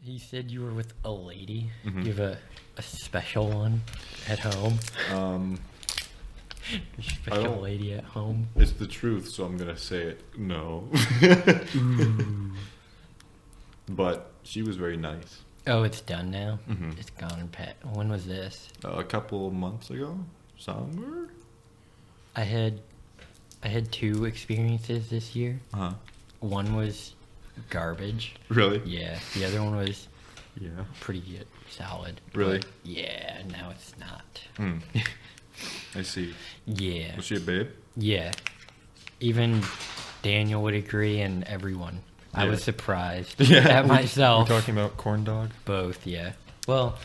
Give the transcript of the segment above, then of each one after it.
You said you were with a lady. Mhm. Do you have a special one at home? A special lady at home? It's the truth, so I'm gonna say it. No. But she was very nice. Oh, it's done now? Mhm. It's gone, Pat. When was this? A couple months ago, somewhere. I had 2 experiences this year. Uh huh. One was garbage. Really? Yeah. The other one was Yeah. pretty good, solid. Really? But yeah, now it's not. Hmm. I see. Yeah. Was she a babe? Yeah. Even Daniel would agree and everyone. I Yeah. was surprised Yeah. at We're myself. talking about corn dog. Both, yeah. Well,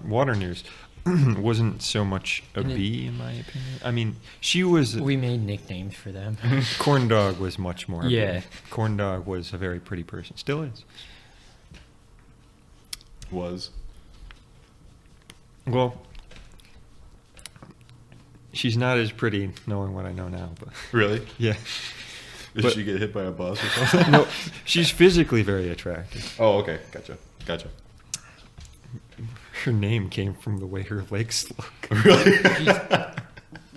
Water News wasn't so much a And it- bee, in my opinion. I mean, she was. we made nicknames for them. Corn dog was much more. a bee. Yeah. Corn dog was a very pretty person. Still is. Was. Well, she's not as pretty, knowing what I know now. But Really? yeah, Did But- she get hit by a bus or something? no, she's physically very attractive. Oh, okay. Gotcha. Her name came from the way her legs look. Really?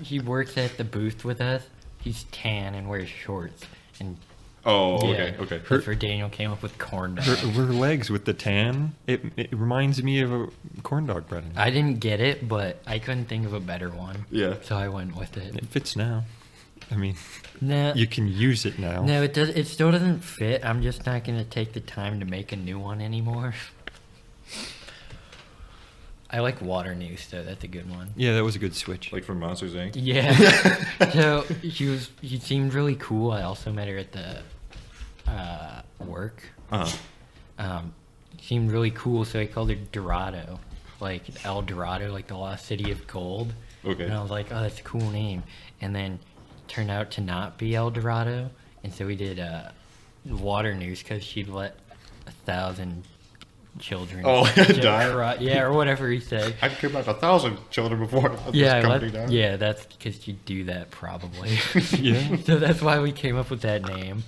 He works at the booth with us. He's tan and wears shorts. And Oh, yeah, okay. that's where Daniel came up with corn dog. Her legs with the tan, it reminds me of a corn dog bread. I didn't get it, but I couldn't think of a better one. Yeah. So I went with it. It fits now. I mean, No, you can use it now. no, it does. It still doesn't fit. I'm just not gonna take the time to make a new one anymore. I like Water News though. That's a good one. Yeah, that was a good switch. Like from Monsters Inc. Yeah. So she seemed really cool. I also met her at the work. Uh-huh. Seemed really cool, so I called her Dorado, like El Dorado, like the lost city of gold. Okay. And I was like, oh, that's a cool name. And then turned out to not be El Dorado, and so we did Water News because she'd let 1,000 children. Die? Yeah, or whatever he said. I'd kill back 1,000 children before this Yeah, company died. yeah, that's because you do that probably. Yeah. So that's why we came up with that name.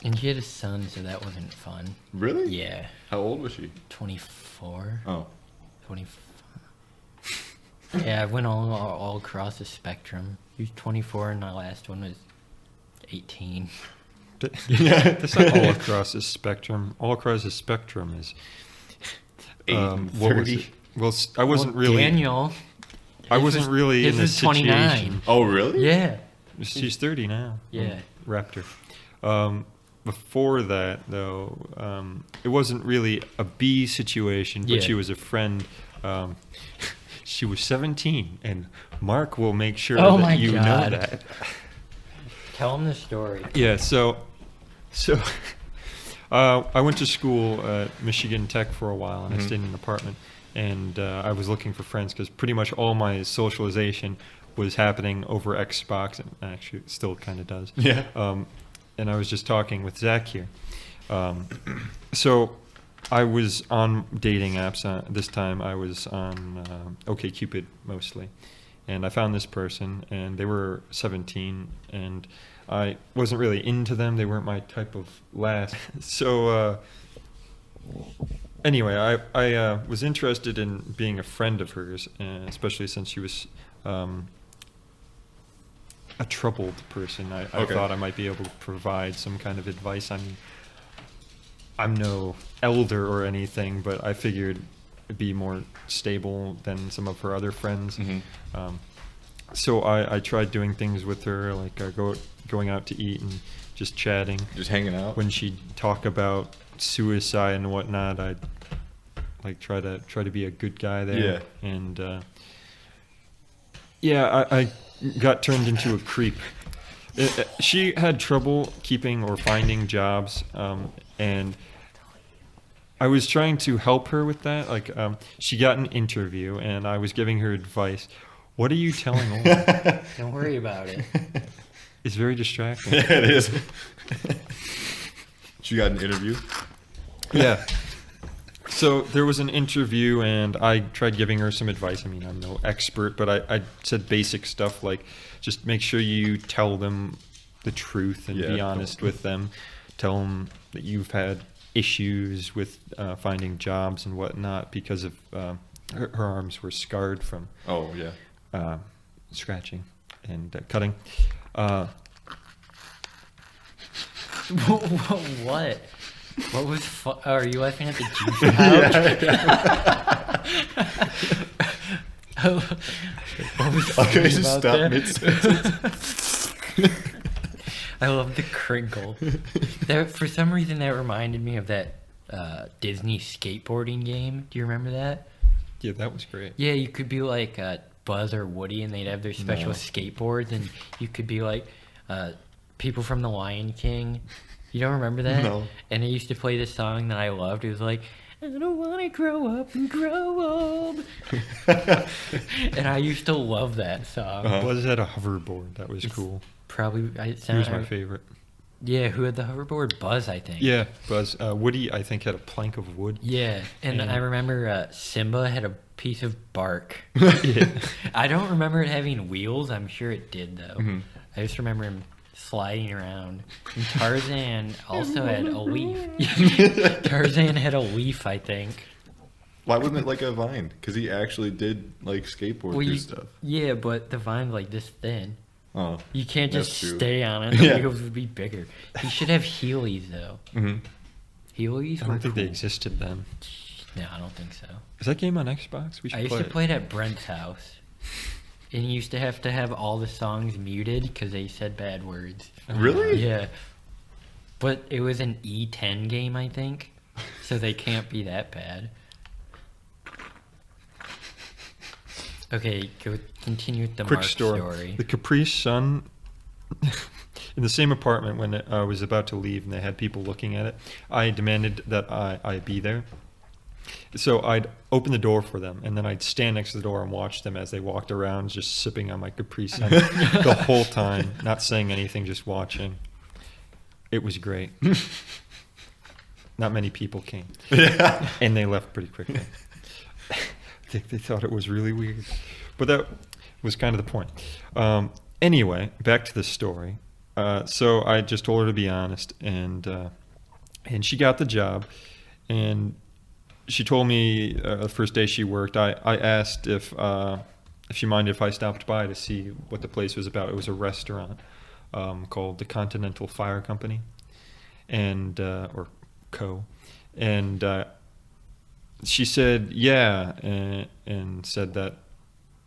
And she had a son, so that wasn't fun. Really? Yeah, How old was she? 24, Oh. 25. Yeah, I went all across the spectrum. He was 24, and my last one was 18. Yeah, that's not all across the spectrum. All across the spectrum is 8 and what was 30. it? Well, I wasn't Well, really. Daniel. I wasn't really his in the is 29. situation. Oh, really? Yeah. She's 30 now. Yeah. Raptor. Before that, though, it wasn't really a bee situation, but Yeah. she was a friend. She was 17, and Mark will make sure Oh that my you God. know that. Tell him the story. Yeah, so I went to school at Michigan Tech for a while, and I Mhm. stayed in an apartment, and I was looking for friends because pretty much all my socialization was happening over Xbox, and actually it still kind of does. Yeah. And I was just talking with Zach here. So I was on dating apps. This time I was on OkCupid mostly. And I found this person, and they were 17, and I wasn't really into them. They weren't my type of lass. So anyway, I was interested in being a friend of hers, especially since she was a troubled person. I Okay. thought I might be able to provide some kind of advice. I mean, I'm no elder or anything, but I figured it'd be more stable than some of her other friends. Mhm. So I tried doing things with her, like going out to eat and just chatting. Just hanging out? When she'd talk about suicide and whatnot, I'd like try to be a good guy there. Yeah. And yeah, I got turned into a creep. She had trouble keeping or finding jobs, and I was trying to help her with that. Like, she got an interview, and I was giving her advice. What are you telling all? Don't worry about it. It's very distracting. Yeah, it is. She got an interview? Yeah. So there was an interview, and I tried giving her some advice. I mean, I'm no expert, but I said basic stuff like just make sure you tell them the truth and be honest with them. Tell them that you've had issues with finding jobs and whatnot because of her arms were scarred from scratching and cutting. What? What was are you laughing at the juice pouch? What was Okay, funny just about stop that? mid-sentence. I love the crinkle. That, for some reason, that reminded me of that Disney skateboarding game. Do you remember that? Yeah, that was great. Yeah, you could be like Buzz or Woody, and they'd have their special skateboards, and you could be like people from The Lion King. You don't remember that? No. And I used to play this song that I loved. It was like, I don't want to grow up and grow old. And I used to love that song. Buzz had a hoverboard. That was cool. Probably, He was my favorite. Yeah, who had the hoverboard? Buzz, I think. Yeah, Buzz. Woody, I think, had a plank of wood. Yeah, and I remember Simba had a piece of bark. Yeah. I don't remember it having wheels. I'm sure it did, though. Mhm. I just remember him sliding around. And Tarzan also had a leaf. Tarzan had a leaf, I think. Why wasn't it like a vine? Because he actually did like skateboard Well, stuff. Yeah, but the vine's like this thin. Oh, You can't That's just true. stay on it. The Yeah. wheels would be bigger. He should have Heelys, though. mm-hmm. Heelys I were don't think they cool. existed then. No, I don't think so. Is that game on Xbox? We should I used play to it. play it at Brent's house. And you used to have all the songs muted because they said bad words. Really? Yeah. But it was an E10 game, I think. So they can't be that bad. Okay, continue with the Quick Mark story. The Capri Sun, in the same apartment when I was about to leave and they had people looking at it, I demanded that I be there. So I'd open the door for them, and then I'd stand next to the door and watch them as they walked around, just sipping on my Capri Sun the whole time, not saying anything, just watching. It was great. Not many people came. Yeah. And they left pretty quickly. They thought it was really weird. But that was kind of the point. Anyway, back to the story. So I just told her to be honest, and she got the job. And she told me the first day she worked, I asked if she minded if I stopped by to see what the place was about. It was a restaurant called the Continental Fire Company, and or Co. And she said yeah, and said that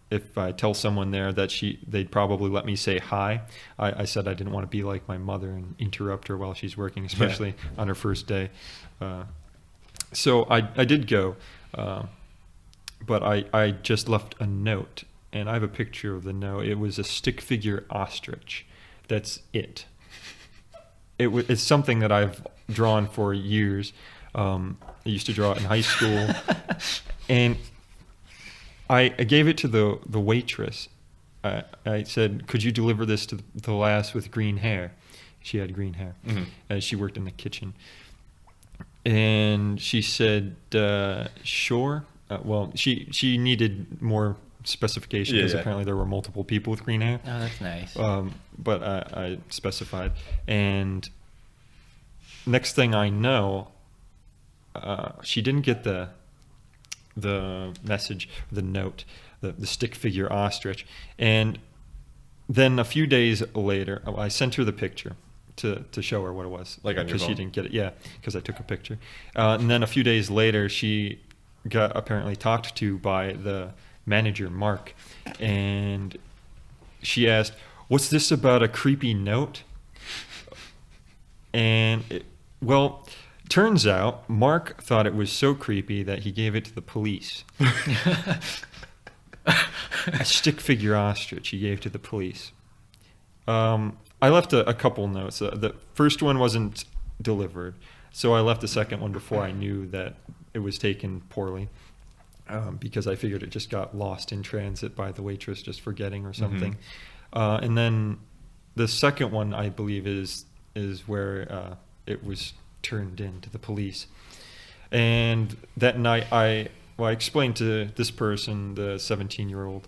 if I tell someone there that they'd probably let me say hi. I said I didn't want to be like my mother and interrupt her while she's working, especially on her first day. So I did go, but I just left a note, and I have a picture of the note. It was a stick figure ostrich. That's it. It's something that I've drawn for years. I used to draw it in high school, and I gave it to the waitress. I said, "Could you deliver this to the lass with green hair?" She had green hair, as she worked in the kitchen. And she said, "Sure." Well, she needed more specification because apparently there were multiple people with green hair. Oh, that's nice. But I specified, and next thing I know, she didn't get the message, the note, the stick figure ostrich, and then a few days later, I sent her the picture to show her what it was, Like on your because she phone? didn't get it. Yeah, because I took a picture, and then a few days later, she got apparently talked to by the manager, Mark, and she asked, "What's this about a creepy note?" And turns out Mark thought it was so creepy that he gave it to the police. A stick figure ostrich he gave to the police. I left a couple notes. The first one wasn't delivered, so I left the second one before I knew that it was taken poorly, because I figured it just got lost in transit by the waitress just forgetting or something. And then the second one, I believe, is where it was turned in to the police. And that night, I explained to this person, the 17-year-old,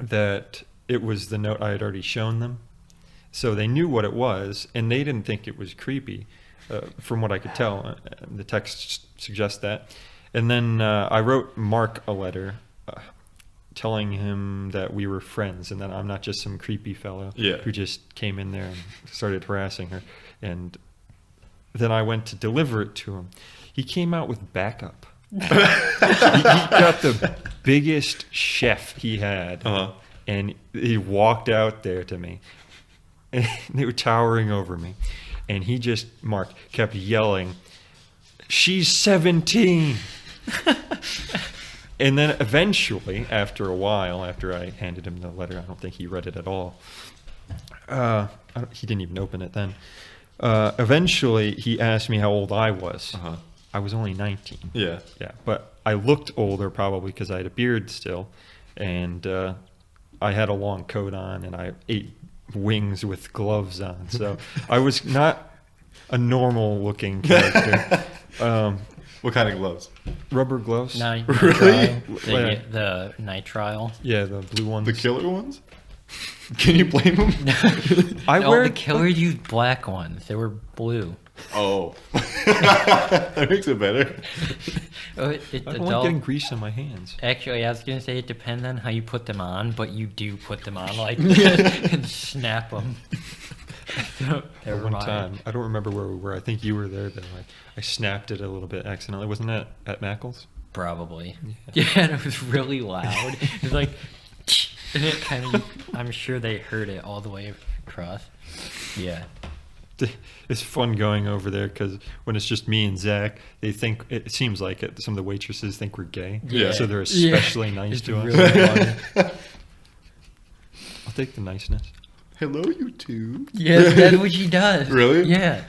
that it was the note I had already shown them. So they knew what it was, and they didn't think it was creepy, from what I could tell. The text suggests that. And then I wrote Mark a letter telling him that we were friends and that I'm not just some creepy fellow who just came in there and started harassing her. And then I went to deliver it to him. He came out with backup. he got the biggest chef he had, and he walked out there to me. And they were towering over me. And he just, Mark, kept yelling, "She's 17!" And then eventually, after a while, after I handed him the letter, I don't think he read it at all. He didn't even open it then. Eventually, he asked me how old I was. I was only 19. Yeah. Yeah, but I looked older probably because I had a beard still. And I had a long coat on, and I ate wings with gloves on. So I was not a normal-looking character. What kind of gloves? Rubber gloves. Really? The nitrile. Yeah, the blue ones. The killer ones? Can you blame them? The killers used black ones. They were blue. Oh. That makes it better. I don't like getting grease on my hands. Actually, I was going to say it depends on how you put them on, but you do put them on like this and snap them. So, At one time, I don't remember where we were. I think you were there though. I snapped it a little bit accidentally. Wasn't that at Mackle's? Probably. Yeah, and it was really loud. It was like, and it kind of, I'm sure they heard it all the way across. Yeah. It's fun going over there because when it's just me and Zach, they think, it seems like it, some of the waitresses think we're gay. Yeah. So they're especially nice it's to us. really funny. I'll take the niceness. Hello, YouTube. Yeah, that's what she does. Really? Yeah.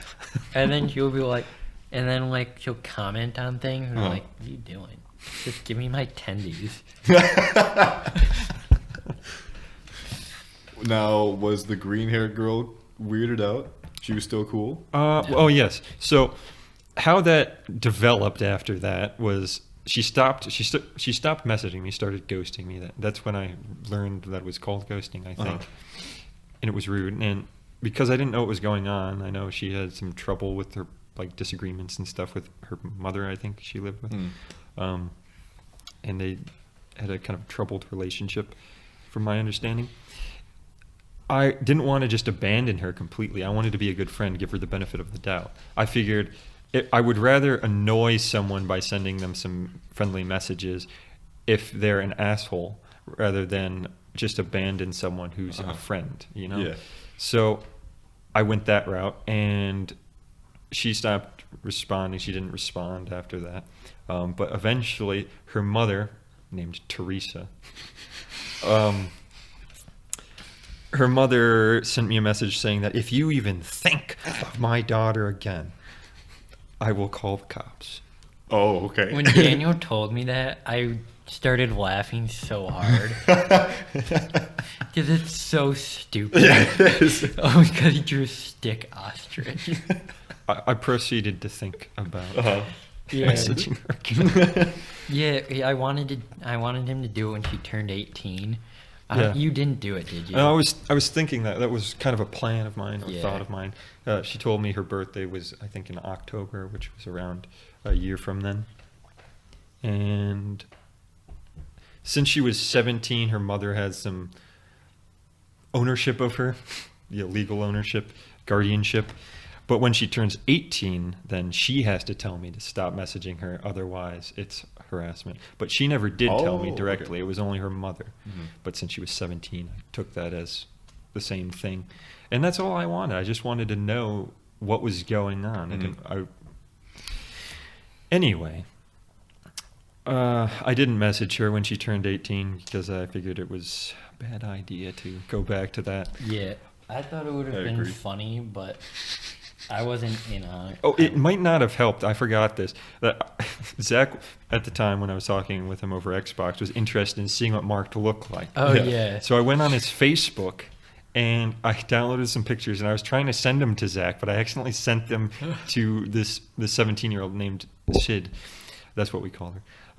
And then she'll be like, she'll comment on things and I'm like, what are you doing? Just give me my tendies. Now, was the green-haired girl weirded out? She was still cool? Oh, yes. So how that developed after that was she stopped messaging me, started ghosting me. That's when I learned that it was called ghosting, I think. And it was rude. And because I didn't know what was going on, I know she had some trouble with her disagreements and stuff with her mother, I think she lived with. And they had a kind of troubled relationship, from my understanding. I didn't want to just abandon her completely. I wanted to be a good friend, give her the benefit of the doubt. I figured I would rather annoy someone by sending them some friendly messages if they're an asshole, rather than just abandon someone who's a friend, you know? Yeah. So I went that route, and she stopped responding. She didn't respond after that. But eventually, her mother, named Teresa, her mother sent me a message saying that if you even think of my daughter again, I will call the cops. Oh, okay. When Daniel told me that, I started laughing so hard. Because it's so stupid. Yeah, it is. Oh, because he drew a stick ostrich. I proceeded to think about Yeah. messaging her again. Yeah, I wanted him to do it when she turned 18. Yeah. You didn't do it, did you? And I was thinking that was kind of a plan of mine, or Yeah. thought of mine. She told me her birthday was, I think, in October, which was around a year from then. And since she was 17, her mother had some ownership of her, legal ownership, guardianship. But when she turns 18, then she has to tell me to stop messaging her. Otherwise, it's harassment. But she never did tell me directly. Okay. It was only her mother. But since she was 17, I took that as the same thing. And that's all I wanted. I just wanted to know what was going on. Anyway, I didn't message her when she turned 18 because I figured it was a bad idea to go back to that. Yeah, I thought it would have been agree. funny, but I wasn't in on it. Oh, it might not have helped. I forgot this. Zach, at the time when I was talking with him over Xbox, was interested in seeing what Mark looked like. Oh, yeah. So I went on his Facebook, and I downloaded some pictures, and I was trying to send them to Zach, but I accidentally sent them to this 17-year-old named Sid. That's what we call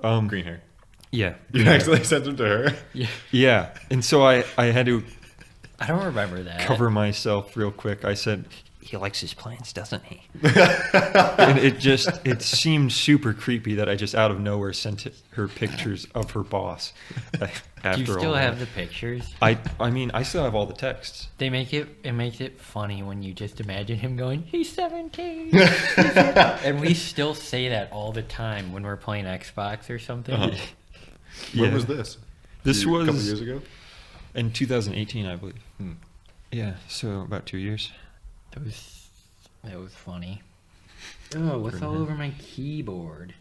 her. Green hair. Yeah. You actually sent them to her? Yeah. Yeah. And so I had to I don't remember that. cover myself real quick. I said, he likes his plants, doesn't he? And it seemed super creepy that I just out of nowhere sent her pictures of her boss. After Do you still all have that. the pictures? I mean, I still have all the texts. It makes it funny when you just imagine him going, he's 17. And we still say that all the time when we're playing Xbox or something. Uh-huh. Yeah. When was this? This A couple was years ago? in 2018, I believe. Hmm. Yeah, so about 2 years. That was funny. Oh, what's all over my keyboard?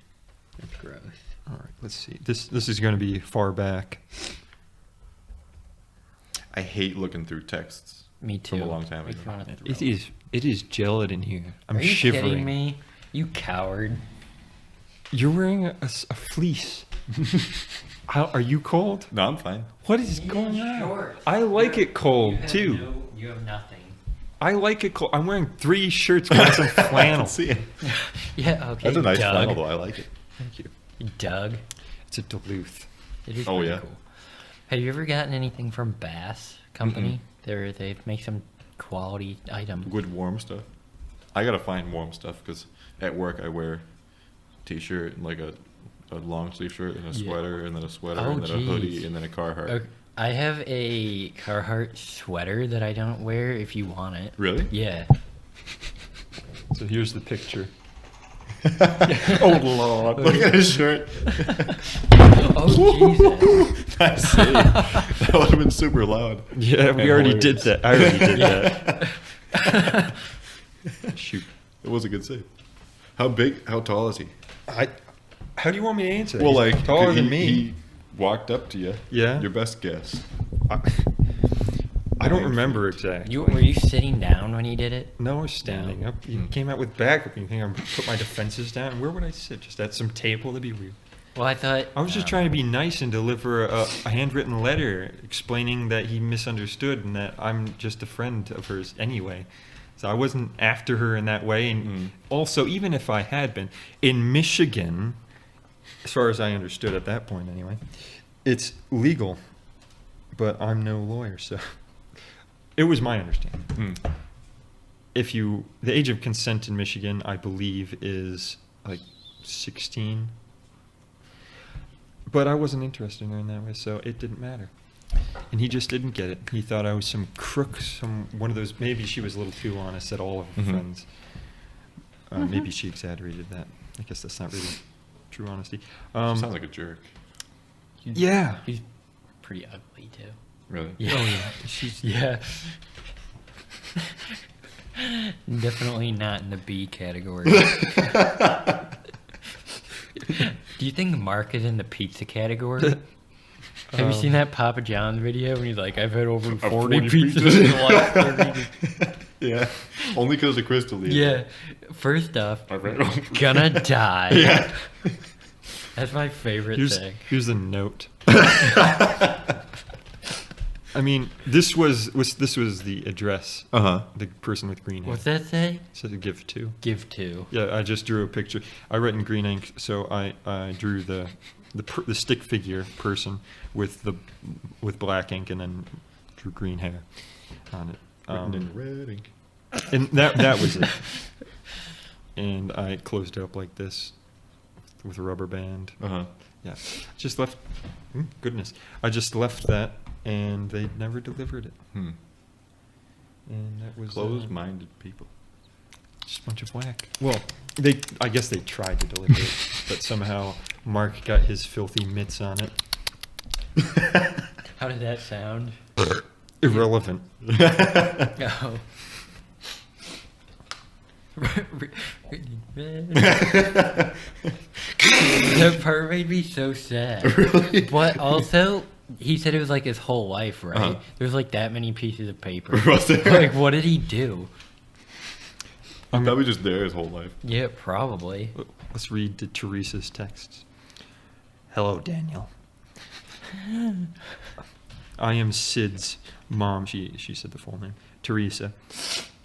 That's gross. All right, let's see. This is going to be far back. I hate looking through texts. Me too. From a long time Makes ago. me wanna throw It is gelatin here. I'm Are you shivering. kidding me? You coward. You're wearing a fleece. Are you cold? No, I'm fine. What is going on? I like it cold too. You have nothing. I like it cold. I'm wearing 3 shirts with some flannel. See it. Yeah, okay. That's a nice Doug. flannel, though. I like it. Thank you. Doug. It's a Duluth. It is Oh, pretty yeah. cool. Have you ever gotten anything from Bass Company? They make some quality item. Good warm stuff. I gotta find warm stuff because at work I wear a t-shirt and like a long sleeve shirt and a Yeah. sweater and then a sweater Oh, and then a hoodie geez. and then a Carhartt. Okay, I have a Carhartt sweater that I don't wear if you want it. Really? Yeah. So here's the picture. Oh Lord! Look at his shirt. Oh, Jesus. I see. That would have been super loud. Yeah, we And already hilarious. did that. I already did that. Shoot. It was a good save. How big? How tall is he? How do you want me to answer that? Well, He's like taller he, than me. He walked up to you. Yeah. Your best guess. I don't remember exactly. Were you sitting down when you did it? No, I was standing up. You Hmm. came out with backup. You think I put my defenses down? Where would I sit? Just at some table? That'd be weird. Well, I thought. I was just trying to be nice and deliver a handwritten letter explaining that he misunderstood and that I'm just a friend of hers anyway. So I wasn't after her in that way. And also, even if I had been, in Michigan, as far as I understood at that point anyway, it's legal. But I'm no lawyer, so it was my understanding. The age of consent in Michigan, I believe, is like 16. But I wasn't interested in her in that way, so it didn't matter. And he just didn't get it. He thought I was some crook, one of those. Maybe she was a little too honest at all of her friends. Maybe she exaggerated that. I guess that's not really true honesty. Sounds like a jerk. Yeah. He's pretty ugly too. Really? Yeah. Oh yeah. She's Yeah. Definitely not in the B category. Do you think Mark is in the pizza category? Have you seen that Papa John's video when he's like, I've had over 40 pizzas in the last 30 days. Yeah. Only because of Crystal Lee. Yeah. First off, I've had over- gonna die. Yeah. That's my favorite thing. here's the note. I mean, this was the address. Uh-huh. The person with green hair. What's that say? It said to give to. Give to. Yeah, I just drew a picture. I write in green ink, so I drew the stick figure person with black ink, and then drew green hair on it. Written in red ink. And that was it. And I closed it up like this with a rubber band. Uh-huh. Yeah, just left. Goodness, I just left that, and they never delivered it. Hmm. And that was Closed-minded people. just a bunch of whack. Well, I guess they tried to deliver it, but somehow Mark got his filthy mitts on it. How did that sound? Irrelevant. Oh. That part made me so sad. Really? But also, he said it was like his whole life, right? Uh-huh. There's like that many pieces of paper. Was there? Like, what did he do? Probably just there his whole life. Yeah, probably. Let's read to Teresa's texts. Hello, Daniel. I am Sid's mom. She said the full name. Teresa.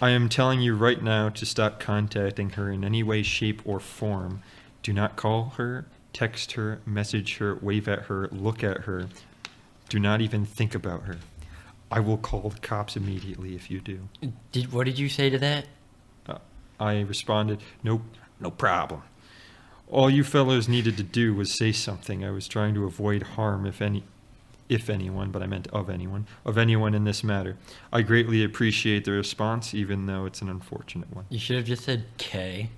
I am telling you right now to stop contacting her in any way, shape, or form. Do not call her, text her, message her, wave at her, look at her. Do not even think about her. I will call the cops immediately if you do. What did you say to that? I responded, nope, no problem. All you fellows needed to do was say something. I was trying to avoid harm, if anyone, but I meant of anyone in this matter. I greatly appreciate the response, even though it's an unfortunate one. You should have just said K.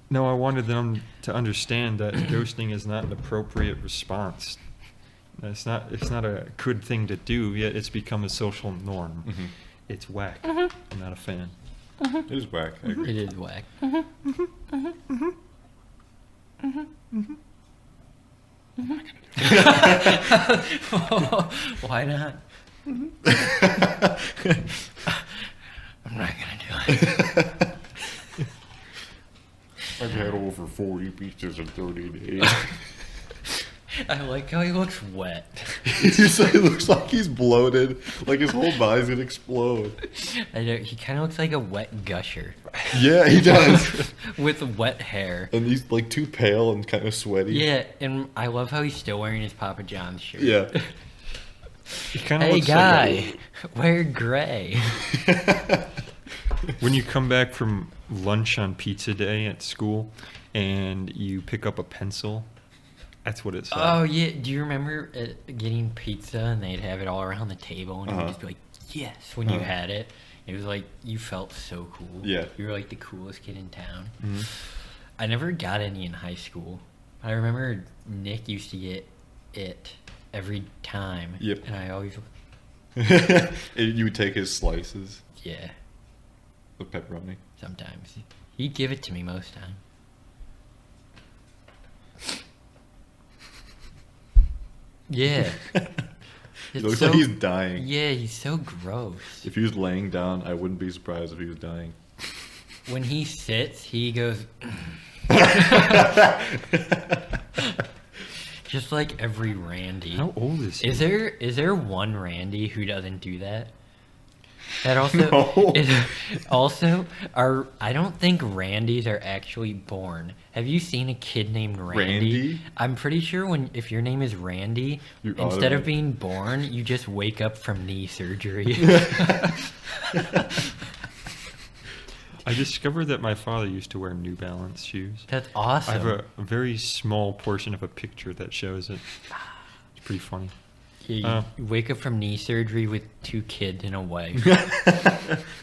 No, I wanted them to understand that ghosting is not an appropriate response. It's not a good thing to do, yet it's become a social norm. Mhm. It's whack. Mhm. I'm not a fan. It is whack. I agree. It is whack. Why not? I'm not gonna do it. I've had over 40 pizzas in 30 days. I like how he looks wet. He looks like he's bloated. Like his whole body's gonna explode. I know, he kind of looks like a wet gusher Yeah, he does. with wet hair. And he's like too pale and kind of sweaty. Yeah, and I love how he's still wearing his Papa John's shirt. Yeah. He kind of Hey looks guy, wear gray. when you come back from lunch on pizza day at school and you pick up a pencil. That's what it's like. Oh yeah, do you remember getting pizza and they'd have it all around the table and you would just be like, yes, when you had it. It was like you felt so cool. Yeah. You were like the coolest kid in town. Mhm. I never got any in high school. I remember Nick used to get it every time. Yep. And I always, You would take his slices yeah, of pepperoni. sometimes. He'd give it to me most time. Yeah. He It's looks so- like he's dying. Yeah, he's so gross. If he was laying down, I wouldn't be surprised if he was dying. When he sits, he goes. Just like every Randy. How old is he? Is there one Randy who doesn't do that? That also No. I don't think Randys are actually born. Have you seen a kid named Randy? Randy? I'm pretty sure if your name is Randy, You're instead of automatic- being born, you just wake up from knee surgery. I discovered that my father used to wear New Balance shoes. That's I awesome. have a very small portion of a picture that shows it. It's pretty funny. Yeah, you wake up from knee surgery with 2 kids and a wife.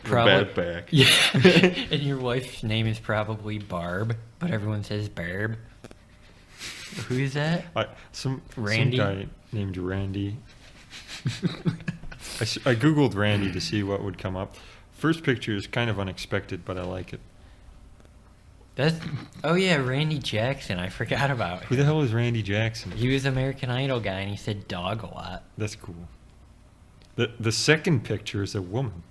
Probably. Bad back. Yeah, and your wife's name is probably Barb, but everyone says Barb. Who is that? Some Randy? guy named Randy. I googled Randy to see what would come up. First picture is kind of unexpected, but I like it. Oh yeah, Randy Jackson. I forgot about Who him. the hell is Randy Jackson? He was American Idol guy, and he said dog a lot. That's cool. The second picture is a woman.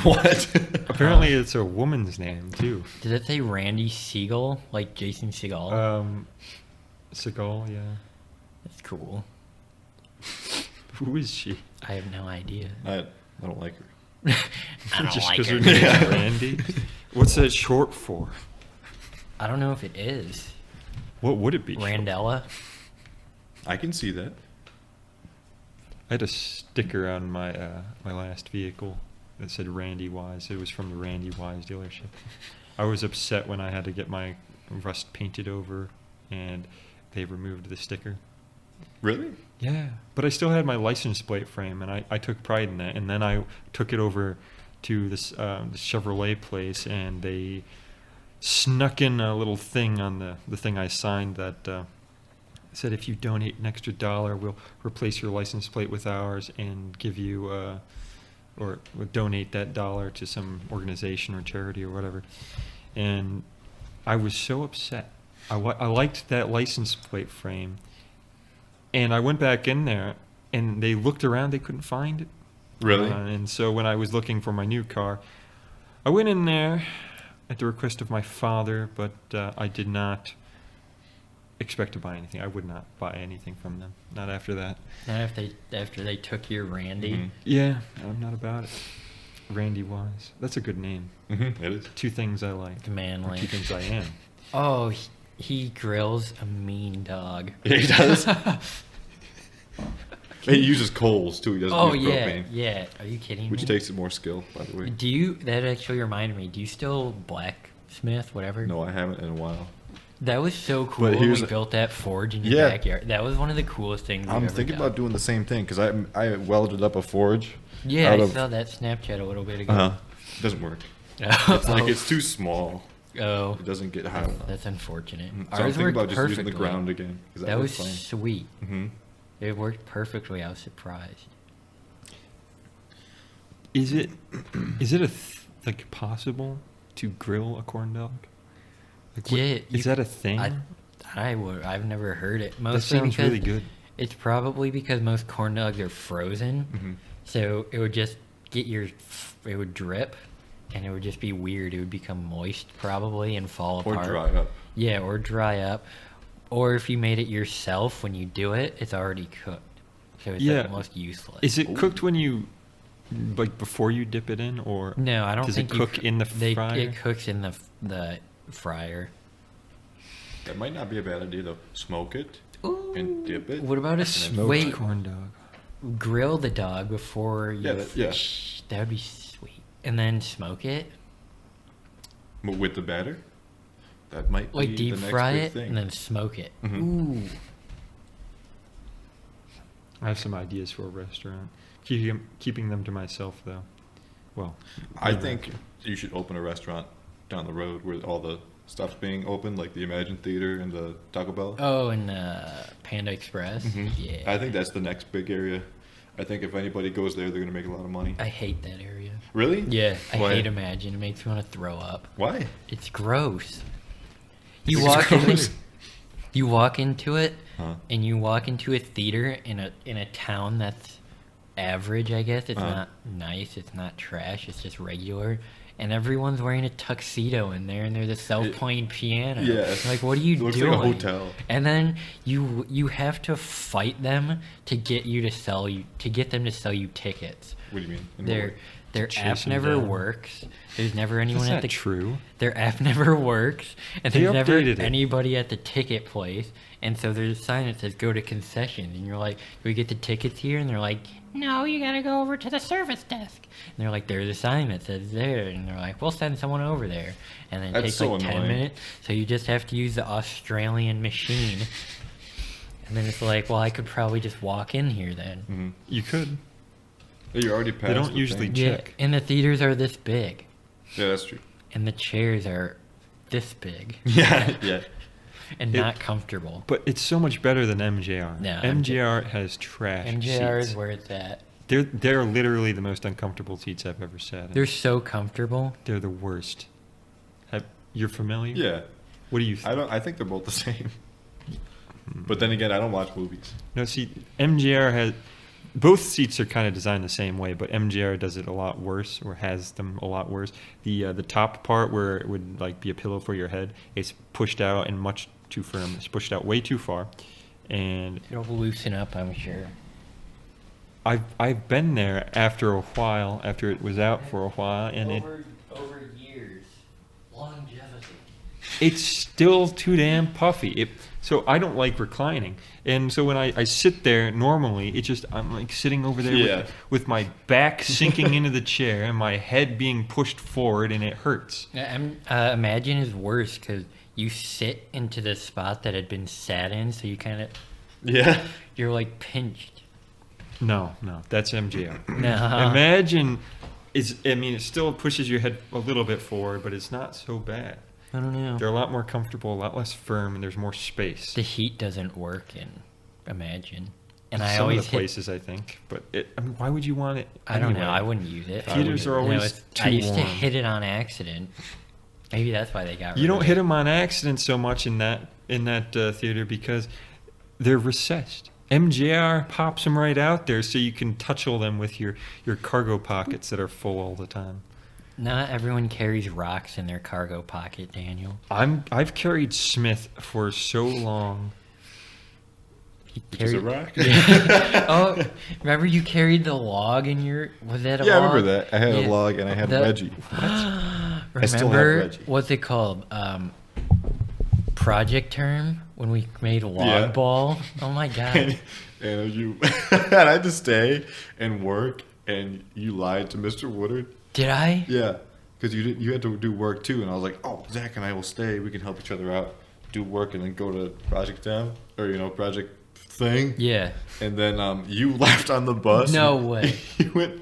What? Apparently, it's a woman's name too. Did it say Randy Siegel, like Jason Segel? Seagal, yeah. That's cool. Who is she? I have no idea. I don't like her. I don't Just like because her. her name's Randy. What's that short for? I don't know if it is. What would it be? Randella. I can see that. I had a sticker on my my last vehicle that said Randy Wise. It was from the Randy Wise dealership. I was upset when I had to get my rust painted over, and they removed the sticker. Really? Yeah, but I still had my license plate frame, and I took pride in that. And then I took it over to this Chevrolet place, and they snuck in a little thing on the thing I signed that said, if you donate an extra $1, we'll replace your license plate with ours and give you or donate that $1 to some organization or charity or whatever. And I was so upset. I liked that license plate frame. And I went back in there, and they looked around. They couldn't find it. Really? And so when I was looking for my new car, I went in there at the request of my father, but I did not expect to buy anything. I would not buy anything from them. Not after that. Not after they took your Randy. Mhm. Yeah, I'm not about it. Randy Wise. That's a good name. It is. Two things I like. The man, Or like, two things I am. oh, he grills a mean dog. Yeah, he does. He uses coals too. He doesn't Oh use yeah, propane, yeah. Are you kidding which me? takes more skill, by the way. Do you? That actually reminded me. Do you still blacksmith, whatever? No, I haven't in a while. That was so cool But when here's we a- built that forge in your Yeah. backyard. That was one of the coolest things. I'm we've ever thinking done. about doing the same thing because I welded up a forge. Yeah, out I of- saw that Snapchat a little bit ago. Uh-huh. It doesn't work. It's like it's too small. Oh, It doesn't get hot enough. that's unfortunate. So I'm Ours thinking worked about just perfectly. using the ground again. 'cause That was fun. sweet. Mm-hmm. It worked perfectly. I was surprised. Is it like possible to grill a corn dog? Like, Yeah, is that a thing? I've never heard it. That Mostly sounds because really good. it's probably because most corn dogs are frozen, Mm-hmm. so it would just it would drip, and it would just be weird. It would become moist probably and fall Or apart. dry up. Yeah, or dry up. Or if you made it yourself, when you do it, it's already cooked, so it's Yeah. like almost useless. Is it cooked when you, like before you dip it in, or No, I don't does think it cook in the fryer? It cooks in the fryer. That might not be a bad idea though. Smoke it Ooh. and dip it. What about a and then- Smoked wait? corn dog. Grill the dog before you. Yeah, That would be sweet. And then smoke it, But with the batter, that might like be deep the next fry big it, thing. and then smoke it. Mhm. Ooh. I have some ideas for a restaurant. Keeping them to myself though. Well, I maybe think after. you should open a restaurant down the road where all the stuff's being opened, like the Imagine Theater and the Taco Bell. Oh, and Panda Express. Mhm. Yeah. I think that's the next big area. I think if anybody goes there, they're gonna make a lot of money. I hate that area. Really? Yeah, I Why? hate Imagine. It makes me want to throw up. Why? It's gross. You It's walk gross? you walk into it, Huh? and you walk into a theater in a town that's average, I guess. It's Uh-huh. not nice. It's not trash. It's just regular. And everyone's wearing a tuxedo in there, and there's a self-playing piano. Yeah. Like, what are you It looks doing? like a hotel. And then you have to fight them to get them to sell you tickets. What do you mean? In what Their way? their Chase app them never down. works. There's never anyone That's at not the true. Their app never works, and They there's never updated it. anybody at the ticket place. And so there's a sign that says "Go to concessions," and you're like, "Do we get the tickets here?" And they're like, "No, you gotta go over to the service desk." And they're like, "There's a sign that says there," and they're like, "We'll send someone over there." And then it That's takes so like 10 annoying. minutes, so you just have to use the Australian machine. And then it's like, well, I could probably just walk in here then. Mhm. You could. You're already past. They don't the usually thing. Yeah, check. and the theaters are this big, Yeah, that's true. and the chairs are this big, Yeah, yeah. and It- not comfortable. But it's so much better than MJR. No, MJR has trash MJR seats. is where it's at. They're literally the most uncomfortable seats I've ever sat in. They're so comfortable. They're the worst. You're familiar? Yeah. What do you? I think they're both the same. But then again, I don't watch movies. No, see, MJR has both seats are kind of designed the same way, but MJR does it a lot worse, or has them a lot worse. The top part where it would like be a pillow for your head, it's pushed out and much too firm. It's pushed out way too far, and It'll loosen up, I'm sure. I've been there after a while, after it was out for a while, and over years, longevity. it's still too damn puffy. So I don't like reclining, and so when I sit there normally, I'm like sitting over there Yeah. with my back sinking into the chair and my head being pushed forward, and it hurts. Imagine is worse because you sit into the spot that had been sat in, so you kind of Yeah. you're like pinched. No, that's MJR. No. Imagine it still pushes your head a little bit forward, but it's not so bad. I don't know. They're a lot more comfortable, a lot less firm, and there's more space. The heat doesn't work in Imagine, and I Some always of the places, I think, but why would you want it? I don't know. anyway? I wouldn't use it. Theaters are always I too used to warm. hit it on accident. Maybe that's why they got. You rid don't of hit it. them on accident so much in that theater because they're recessed. MJR pops them right out there so you can touchle them with your cargo pockets that are full all the time. Not everyone carries rocks in their cargo pocket, Daniel. I've carried Smith for so long. You Which is a rock. Yeah. Oh, remember you carried the log in your? Was that a Yeah, I log? remember that. I had Yeah. a log and I had The- Reggie. I still have Remember Reggie. what's it called? Project term when we made log Yeah. ball. Oh my god. And you, and I had to stay and work, and you lied to Mr. Woodard. Did I? Yeah, because you had to do work too, and I was like, oh, Zach and I will stay. We can help each other out, do work, and then go to project town or project thing. Yeah. And then you left on the bus. No way. You went.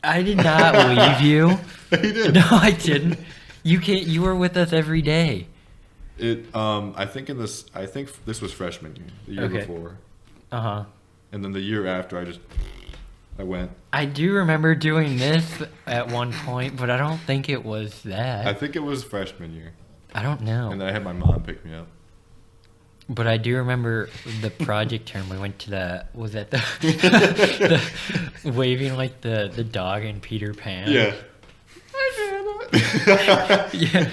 I did not leave you. You did. No, I didn't. You can't. You were with us every day. I think this was freshman year, the year Okay. before, And and then the year after I went. I do remember doing this at one point, but I don't think it was that. I think it was freshman year, I don't know. and then I had my mom pick me up. But I do remember the project term. We went to the the waving like the dog in Peter Pan. Yeah. Yeah.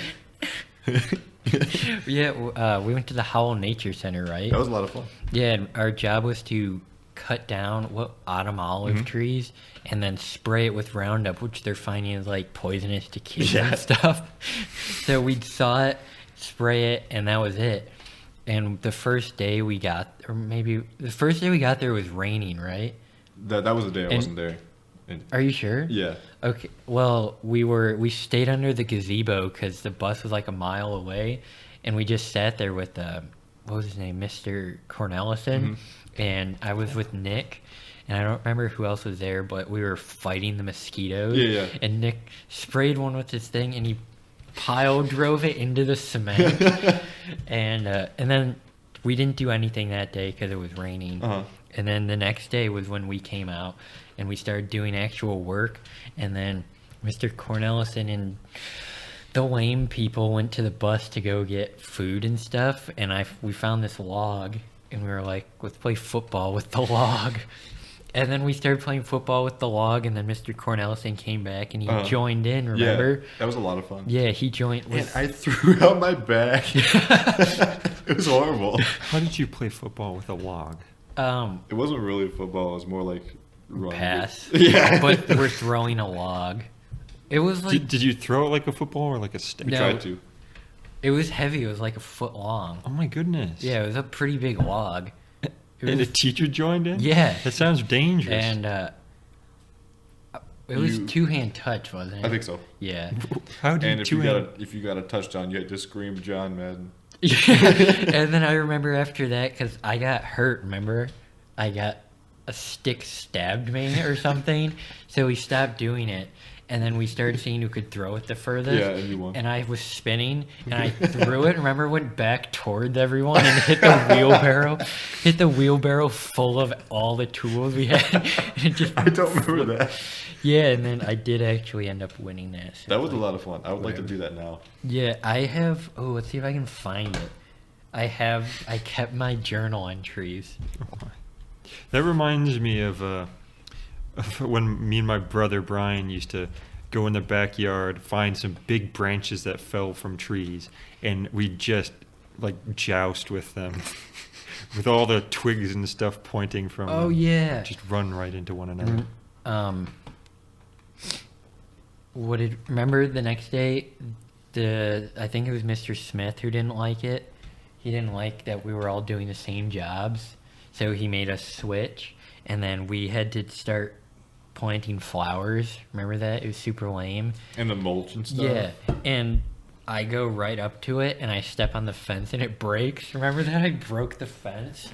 Yeah, we went to the Howell Nature Center, right? That was a lot of fun. Yeah, and our job was to cut down autumn olive trees and then spray it with Roundup, which they're finding is like poisonous to kids Yeah. and stuff. So we saw it, spray it, and that was it. And the first day we got, or maybe the first day we got there was raining, right? That was the day I And- wasn't there. And, Are you sure? yeah. Okay. Well, we stayed under the gazebo because the bus was like a mile away, and we just sat there with what was his name, Mr. Cornelison, and I was with Nick, and I don't remember who else was there, but we were fighting the mosquitoes. Yeah. And Nick sprayed one with his thing, and he pile drove it into the cement, and then we didn't do anything that day because it was raining. And then the next day was when we came out and we started doing actual work. And then Mr. Cornelison and the lame people went to the bus to go get food and stuff. And we found this log and we were like, let's play football with the log. And then we started playing football with the log. And then Mr. Cornelison came back and he joined in, remember? Yeah, that was a lot of fun. Yeah, he joined. And I threw out my bag. It was horrible. How did you play football with a log? It wasn't really football. It was more like run. Pass. Yeah. But we're throwing a log. It was like Did you throw it like a football or like a stick? We No. tried to. it was heavy. It was like a foot long. Oh my goodness. Yeah, it was a pretty big log. It And was, a teacher joined in? yeah, That sounds dangerous. and it was You- two-hand touch, wasn't it? I think so. Yeah. How did And if you two-hand- got a touchdown, you had to scream John Madden. And then I remember after that, because I got hurt. Remember, I got a stick stabbed me or something. So we stopped doing it. And then we started seeing who could throw it the furthest. Yeah, and you won. And I was spinning, and I threw it. Remember, went back towards everyone and hit the wheelbarrow. Hit the wheelbarrow full of all the tools we had. And it just I don't remember that. Yeah, and then I did actually end up winning that. So That was a lot of fun. I would like to do that now. yeah, I have. Oh, let's see if I can find it. I kept my journal entries. That reminds me of when me and my brother Brian used to go in the backyard, find some big branches that fell from trees, and we just like joust with them, with all the twigs and stuff pointing from. Oh them. yeah. Just run right into one another. Remember the next day, I think it was Mr. Smith who didn't like it. He didn't like that we were all doing the same jobs, so he made us switch, and then we had to start planting flowers. Remember that? It was super lame. And the mulch and stuff. Yeah, and I go right up to it, and I step on the fence, and it breaks. Remember that? I broke the fence.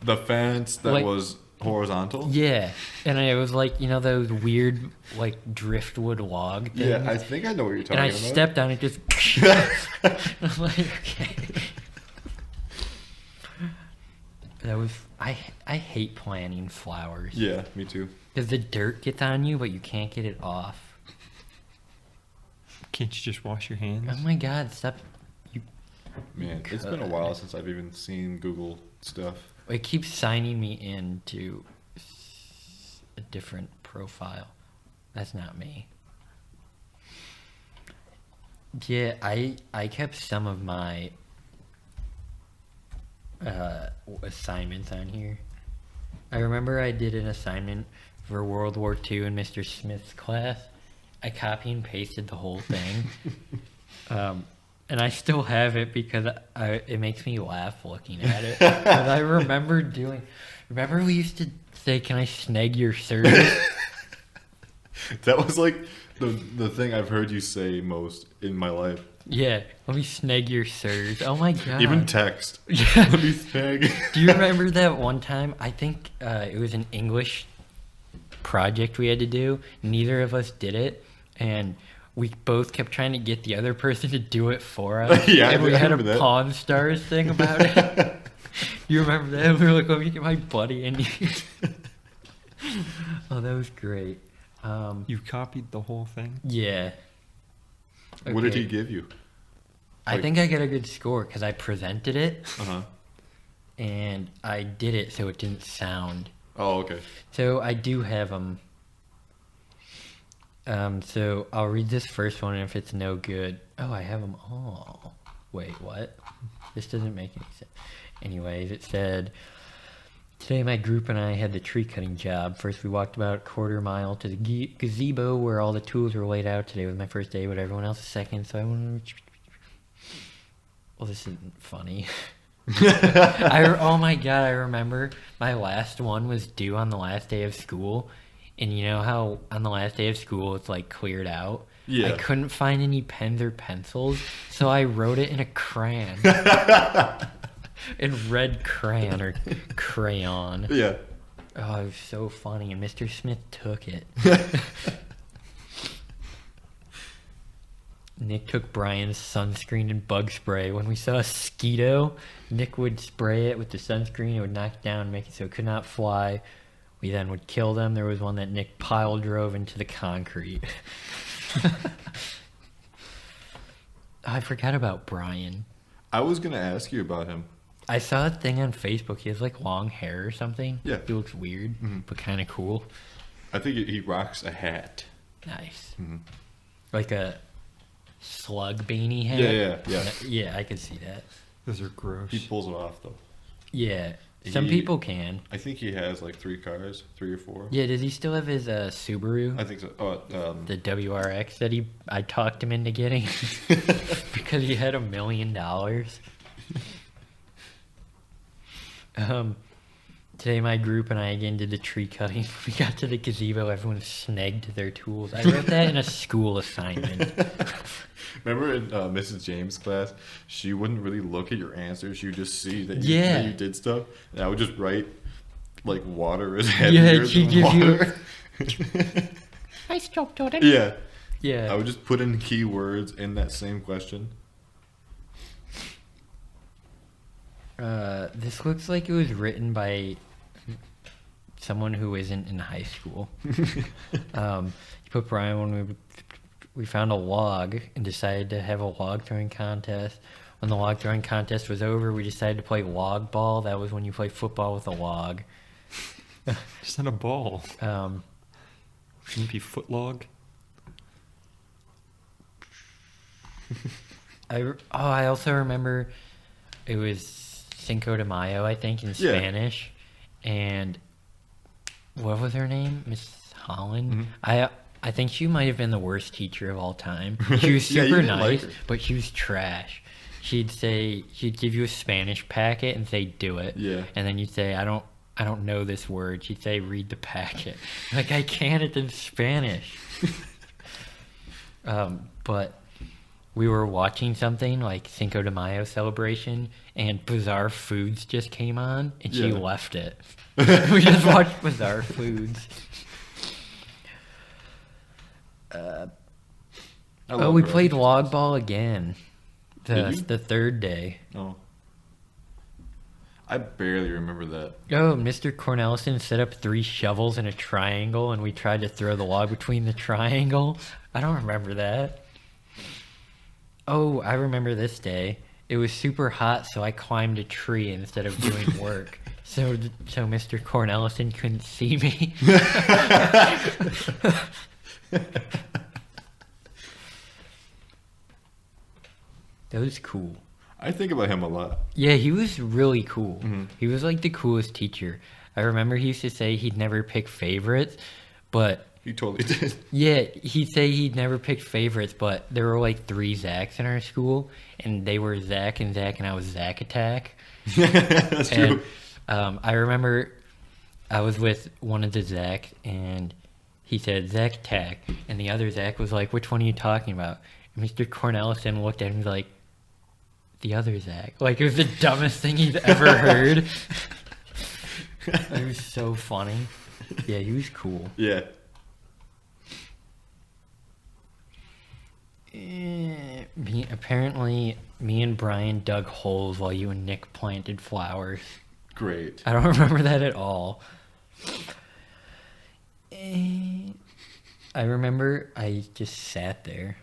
The fence that Like- was horizontal. Yeah, and it was like, those weird, like, driftwood log things. Yeah, I think I know what you're talking and I about. stepped on it, just. I'm like, okay. That was. I hate planting flowers. Yeah, me too. Because the dirt gets on you, but you can't get it off. Can't you just wash your hands? Oh my god, stop. Man, it's been a while since I've even seen Google stuff. It keeps signing me into a different profile. That's not me. Yeah, I kept some of my assignments on here. I remember I did an assignment for World War II in Mr. Smith's class. I copy and pasted the whole thing. And I still have it because it makes me laugh looking at it. But I remember remember we used to say, "Can I snag your service?" That was like the thing I've heard you say most in my life. Yeah, let me snag your sirs. Oh my god. Even text. Yeah. Let me snag. Do you remember that one time? I think it was an English project we had to do. Neither of us did it, and we both kept trying to get the other person to do it for us. Yeah, and we I had a remember that. Pawn Stars thing about it. You remember that? We were like, "Let me get my buddy," and you. Oh, that was great. You copied the whole thing? Yeah. What did Okay. he give you? I think I got a good score because I presented it Uh-huh. and I did it so it didn't sound. Oh, okay. So I do have them. So I'll read this first one, and if it's no good, oh, I have them all. Wait, what? This doesn't make any sense. Anyways, it said, today my group and I had the tree cutting job. First we walked about a quarter mile to the gazebo where all the tools were laid out. Today was my first day, but everyone else's second, so I went... Well, this isn't funny. Oh my god, I remember my last one was due on the last day of school. And you know how on the last day of school it's like cleared out? Yeah. I couldn't find any pens or pencils, so I wrote it in a crayon. In red crayon or crayon. Yeah. Oh, it was so funny, and Mr. Smith took it. Nick took Brian's sunscreen and bug spray. When we saw a mosquito, Nick would spray it with the sunscreen. It would knock it down and make it so it could not fly. We then would kill them. There was one that Nick pile drove into the concrete. I forgot about Brian. I was going to ask you about him. I saw a thing on Facebook. He has like long hair or something. Yeah. He looks weird, but kind of cool. I think he rocks a hat. Nice. Mhm. Like a slug beanie hat. Yeah. Yeah, I could see that. Those are gross. He pulls it off, though. Yeah. Some He- people can. I think he has like 3 cars, 3 or 4. Yeah, does he still have his Subaru? I think so. Oh, The WRX that I talked him into getting because he had $1 million. Today my group and I again did the tree cutting. We got to the gazebo, everyone snagged their tools. I wrote that in a school assignment. Remember in Mrs. James' class, she wouldn't really look at your answers. She would just see that Yeah. that you did stuff. And I would just write, like, water is Yeah, heavier she'd than give you- water. Nice job, Jordan. Yeah. I Yeah. would just put in keywords in that same question. This looks like it was written by someone who isn't in high school. You put Brian when we found a log and decided to have a log throwing contest. When the log throwing contest was over, we decided to play log ball. That was when you play football with a log. Just not a ball. Shouldn't it be footlog? I also remember it was Cinco de Mayo, I think, in Yeah. Spanish. And what was her name? Miss Holland? Mhm. I think she might have been the worst teacher of all time. She was Yeah, you super didn't like nice, her. but she was trash. She'd give you a Spanish packet and say, do it. Yeah. And then you'd say, I don't know this word. She'd say, read the packet. Like, I can't, it's in Spanish. But we were watching something like Cinco de Mayo celebration, and Bizarre Foods just came on, and she Yeah. left it. We just watched Bizarre Foods. I Oh, love we her. played log ball again. Did you? The third day. Oh. I barely remember that. Oh, Mr. Cornelison set up 3 shovels in a triangle, and we tried to throw the log between the triangle. I don't remember that. Oh, I remember this day. It was super hot, so I climbed a tree instead of doing work. So Mr. Cornelison couldn't see me. That was cool. I think about him a lot. Yeah, he was really cool. Mhm. He was like the coolest teacher. I remember he used to say he'd never pick favorites, but He totally did. yeah, he'd say he'd never picked favorites, but there were like 3 Zachs in our school, and they were Zach, and I was Zach Attack. That's And true. I remember I was with one of the Zachs, and he said Zach Attack, and the other Zach was like, "Which one are you talking about?" And Mr. Cornelison looked at him and was like, "The other Zach." Like, it was the dumbest thing he'd ever heard. It was so funny. Yeah, he was cool. Yeah. Apparently, me and Brian dug holes while you and Nick planted flowers. Great. I don't remember that at all. I remember I just sat there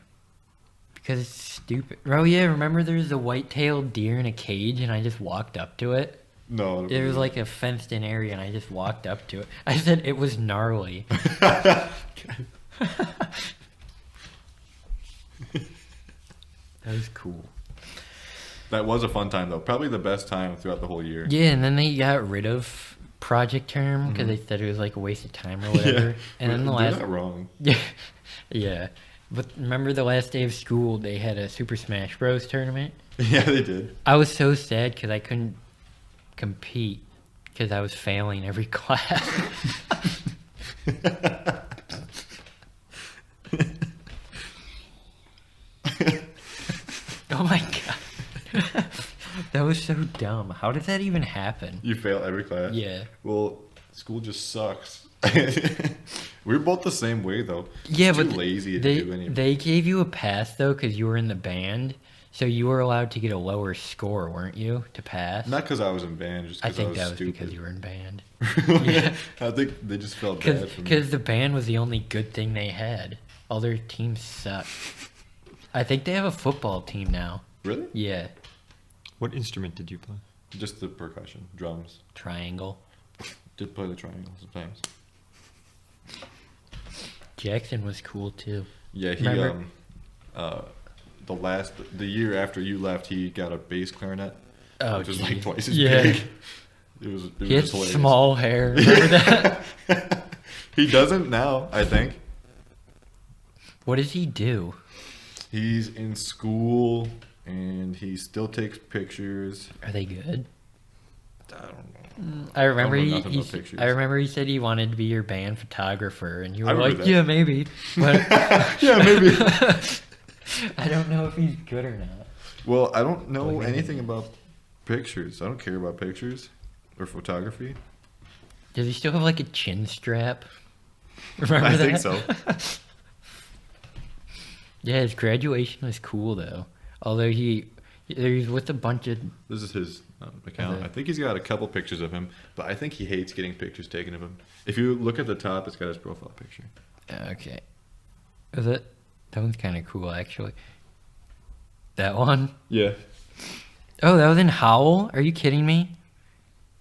because it's stupid. Oh yeah, remember there's a white-tailed deer in a cage and I just walked up to it? No. It was like a fenced-in area and I just walked up to it. I said it was gnarly. That was cool. That was a fun time though. Probably the best time throughout the whole year. Yeah, and then they got rid of Project Term because they said it was like a waste of time or whatever. Yeah. And then the They're last, not wrong. yeah, yeah. But remember the last day of school, they had a Super Smash Bros. Tournament. Yeah, they did. I was so sad because I couldn't compete because I was failing every class. Oh my god. That was so dumb. How did that even happen? You fail every class. Yeah. Well, school just sucks. We're both the same way though. Yeah, Too but lazy to they do anything. they gave you a pass though because you were in the band, so you were allowed to get a lower score, weren't you, to pass? Not because I was in band, just I because I, think was that was stupid. because you were in band. Yeah. I think they just felt bad for me. Because the band was the only good thing they had. All their teams suck. I think they have a football team now. Really? Yeah, What instrument did you play? Just the percussion, drums. triangle. Did play the triangle sometimes. Jackson was cool too. Yeah, he Remember? the year after you left, he got a bass clarinet, Oh, which was like geez. twice as Yeah. big. It was He had hilarious. small hair. Remember that? He doesn't now, I think. What does he do? He's in school and he still takes pictures. Are they good? I don't know. I remember know he, nothing about pictures. I remember he said he wanted to be your band photographer, and you I were remember like, that. "Yeah, maybe." But Yeah, maybe. I don't know if he's good or not. Well, I don't know Like, maybe. anything about pictures. I don't care about pictures or photography. Does he still have like a chin strap? Remember I that? think so. Yeah, his graduation was cool though. Although he's with a bunch of. This is his account. Okay. I think he's got a couple pictures of him, but I think he hates getting pictures taken of him. If you look at the top, it's got his profile picture. Okay. Is it? That one's kind of cool actually. That one? Yeah. Oh, that was in Howl? Are you kidding me?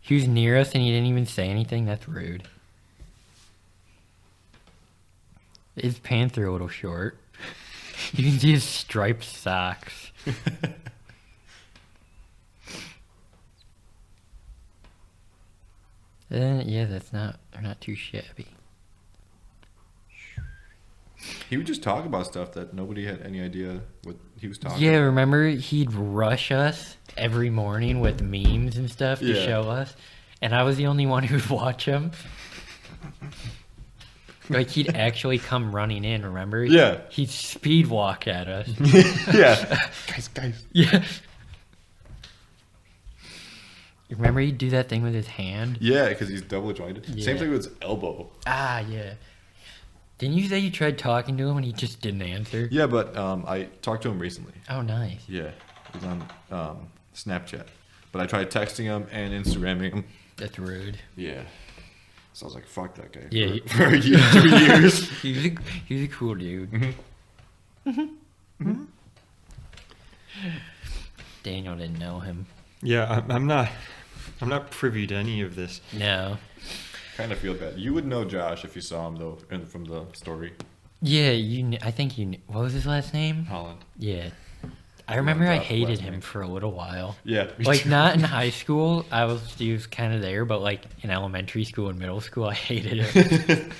He was near us and he didn't even say anything? That's rude. His pants are a little short. You can see his striped socks. Yeah, they're not too shabby. He would just talk about stuff that nobody had any idea what he was talking Yeah, about. remember he'd rush us every morning with memes and stuff to Yeah. show us, and I was the only one who would watch them. Like he'd actually come running in. Remember? Yeah. He'd speed walk at us. Yeah. Guys. Yeah. Remember he'd do that thing with his hand? Yeah, because he's double jointed. Same Yeah. thing with his elbow. Ah, yeah. Didn't you say you tried talking to him and he just didn't answer? Yeah, but I talked to him recently. Oh, nice. Yeah, he's on Snapchat. But I tried texting him and Instagramming him. That's rude. Yeah. So I was like, fuck that guy. Yeah, For 2 years. He's a cool dude. Mm-hmm. Daniel didn't know him. Yeah, I'm not privy to any of this. No. Kind of feel bad. You would know Josh if you saw him, though, from the story. Yeah, I think you knew. What was his last name? Holland. Yeah. I remember I Top hated him classmate. for a little while. Yeah. me Like too. not in high school, he was kind of there, but like in elementary school and middle school, I hated him.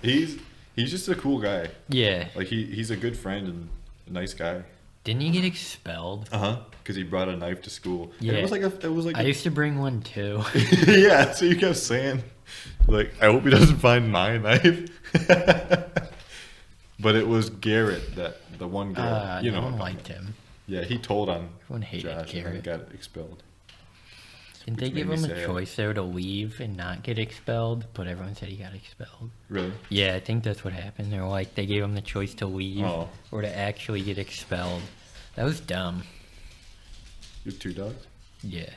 He's just a cool guy. Yeah. Like he's a good friend and a nice guy. Didn't he get expelled? Because he brought a knife to school. And Yeah. it was like I used to bring one too. yeah. So you kept saying, like, I hope he doesn't find my knife. But it was Garrett, the one girl. You no know. one what I'm liked talking him. about. Yeah, he told on Everyone hated Josh and then Garrett. got expelled. Didn't they Which give made him me a sad. choice though to leave and not get expelled? But everyone said he got expelled. Really? Yeah, I think that's what happened. They were like, they gave him the choice to leave Oh. or to actually get expelled. That was dumb. You have 2 dogs? Yeah.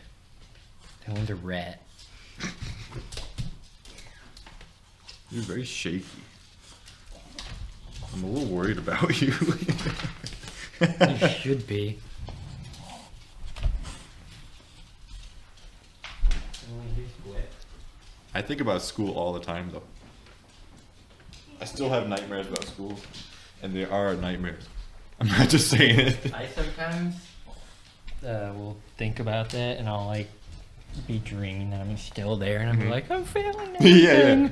That one's a rat. You're very shaky. I'm a little worried about you. You should be. I think about school all the time, though. I still have nightmares about school, and they are nightmares. I'm not just saying it. I sometimes will think about that, and I'll like be dreaming that I'm still there, and I'm like, I'm failing. Yeah, everything." yeah.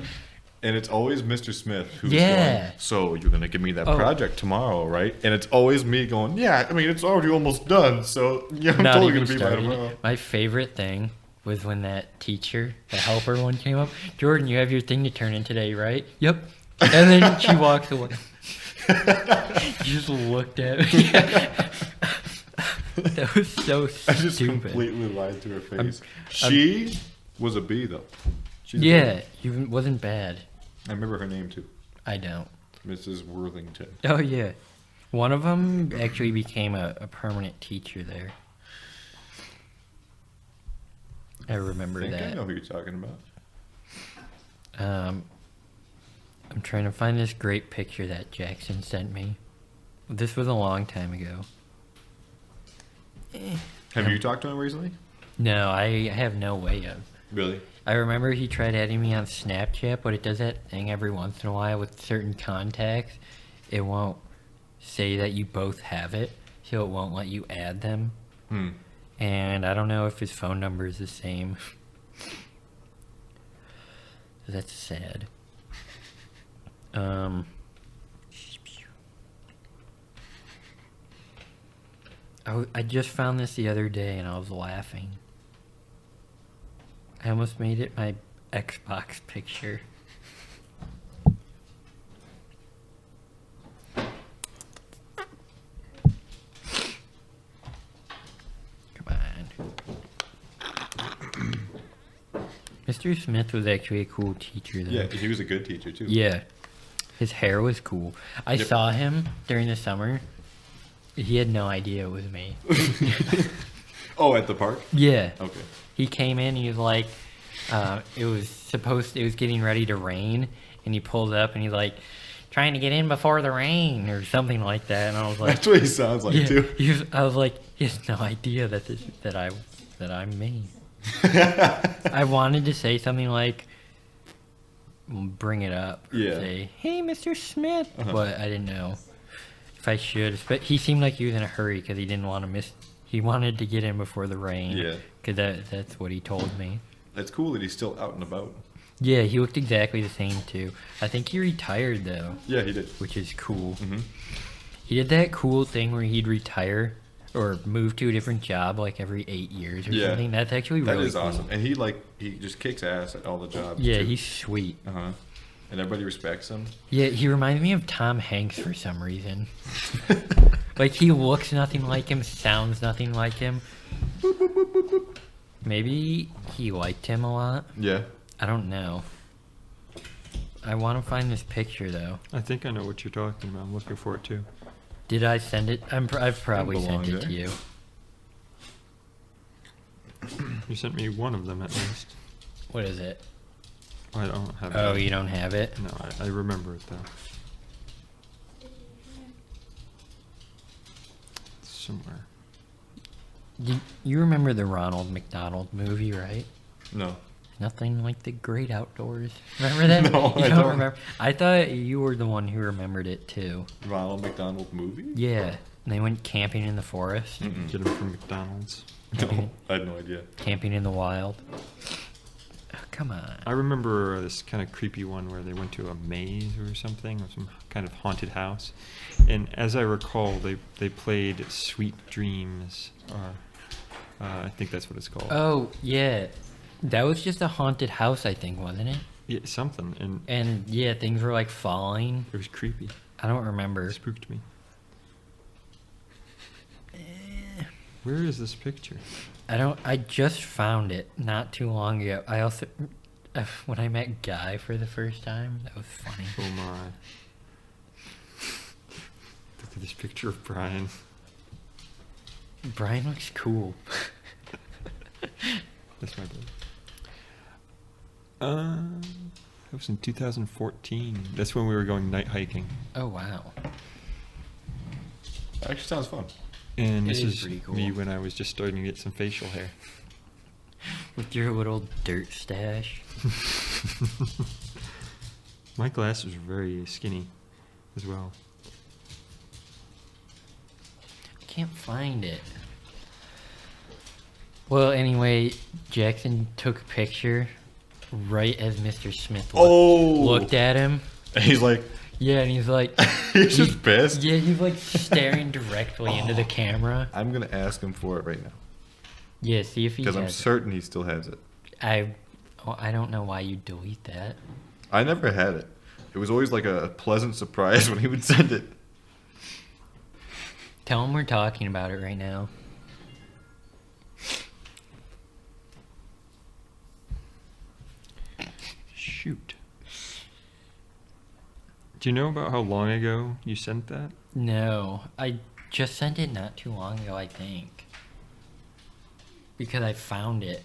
And it's always Mr. Smith who's Yeah. going, so you're going to give me that Oh. project tomorrow, right? And it's always me going, yeah, I mean, it's already almost done, so yeah, I'm Not totally even going to be by started. tomorrow. My favorite thing was when that teacher, the helper one, came up. Jordan, you have your thing to turn in today, right? Yep. And then she walks away. She just looked at me. That was so I just stupid. completely lied to her face. I'm- She was a B, though. She's a B. Yeah, you wasn't bad. I remember her name, too. I don't. Mrs. Worthington. Oh yeah, one of them actually became a permanent teacher there. I remember I think I that. know who you're talking about. I'm trying to find this great picture that Jackson sent me. This was a long time ago. Have you talked to him recently? No, I have no way of. Really? I remember he tried adding me on Snapchat, but it does that thing every once in a while with certain contacts. It won't say that you both have it, so it won't let you add them. And I don't know if his phone number is the same. That's sad. I just found this the other day and I was laughing. I almost made it my Xbox picture. Come on. Mr. Smith was actually a cool teacher, though. Yeah, he was a good teacher, too. Yeah. His hair was cool. I Yep. saw him during the summer. He had no idea it was me. Oh, at the park? Yeah. Okay. He came in, he was like, it was getting ready to rain, and he pulled up and he's like, trying to get in before the rain, or something like that. And I was like, That's what he sounds like, yeah. too. I was like, he has no idea that I'm me. I wanted to say something like, bring it up. Or Yeah. say, hey, Mr. Smith. Uh-huh. But I didn't know if I should. But he seemed like he was in a hurry because he didn't want to miss. He wanted to get in before the rain. Yeah. Because that's what he told me. It's cool that he's still out and about. Yeah, he looked exactly the same too. I think he retired though, Yeah, he did. which is cool. Hmm. He did that cool thing where he'd retire or move to a different job like every 8 years or Yeah. something. That's actually That really is cool. awesome. And he just kicks ass at all the jobs. Yeah, too. he's sweet. Uh-huh. And everybody respects him. Yeah, he reminds me of Tom Hanks for some reason. Like he looks nothing like him, sounds nothing like him. Maybe he liked him a lot. Yeah. I don't know. I want to find this picture though. I think I know what you're talking about. I'm looking for it too. Did I send it? I've probably belong sent it to there. you. You sent me one of them at least. What is it? I don't have Oh, it. you don't have it? No, I remember it though. Somewhere. You remember the Ronald McDonald movie, right? No. Nothing like the great outdoors. Remember that? No, You I don't don't. remember. I thought you were the one who remembered it too. Ronald McDonald movie? Yeah. And they went camping in the forest, Mm-mm. Get them from McDonald's. No, I had no idea. camping in the wild. Oh, come on. I remember this kind of creepy one where they went to a maze or something, or some kind of haunted house. And as I recall, they played Sweet Dreams, or I think that's what it's called. Oh, yeah. That was just a haunted house, I think, wasn't it? Yeah, something. And And yeah, things were like falling. it was creepy. I don't remember. It spooked me. Where is this picture? I just found it not too long ago. I also, when I met Guy for the first time, that was funny. Oh my. Look at this picture of Brian. Brian looks cool. That's my brother. That was in 2014. That's when we were going night hiking. Oh, wow. That actually sounds fun. And It this is is pretty cool. me when I was just starting to get some facial hair. With your little dirt stash. My glasses were very skinny as well. I can't find it. Well, anyway, Jackson took a picture right as Mr. Smith looked at him. And he's like, Yeah, and he's like, he's just pissed. yeah, he's like staring directly into the camera. I'm gonna ask him for it right now Yeah, see if he because I'm has it. certain he still has it. I don't know why you delete that. I never had it. It was always like a pleasant surprise when he would send it. Tell him we're talking about it right now. Shoot. Do you know about how long ago you sent that? No, I just sent it not too long ago, I think. Because I found it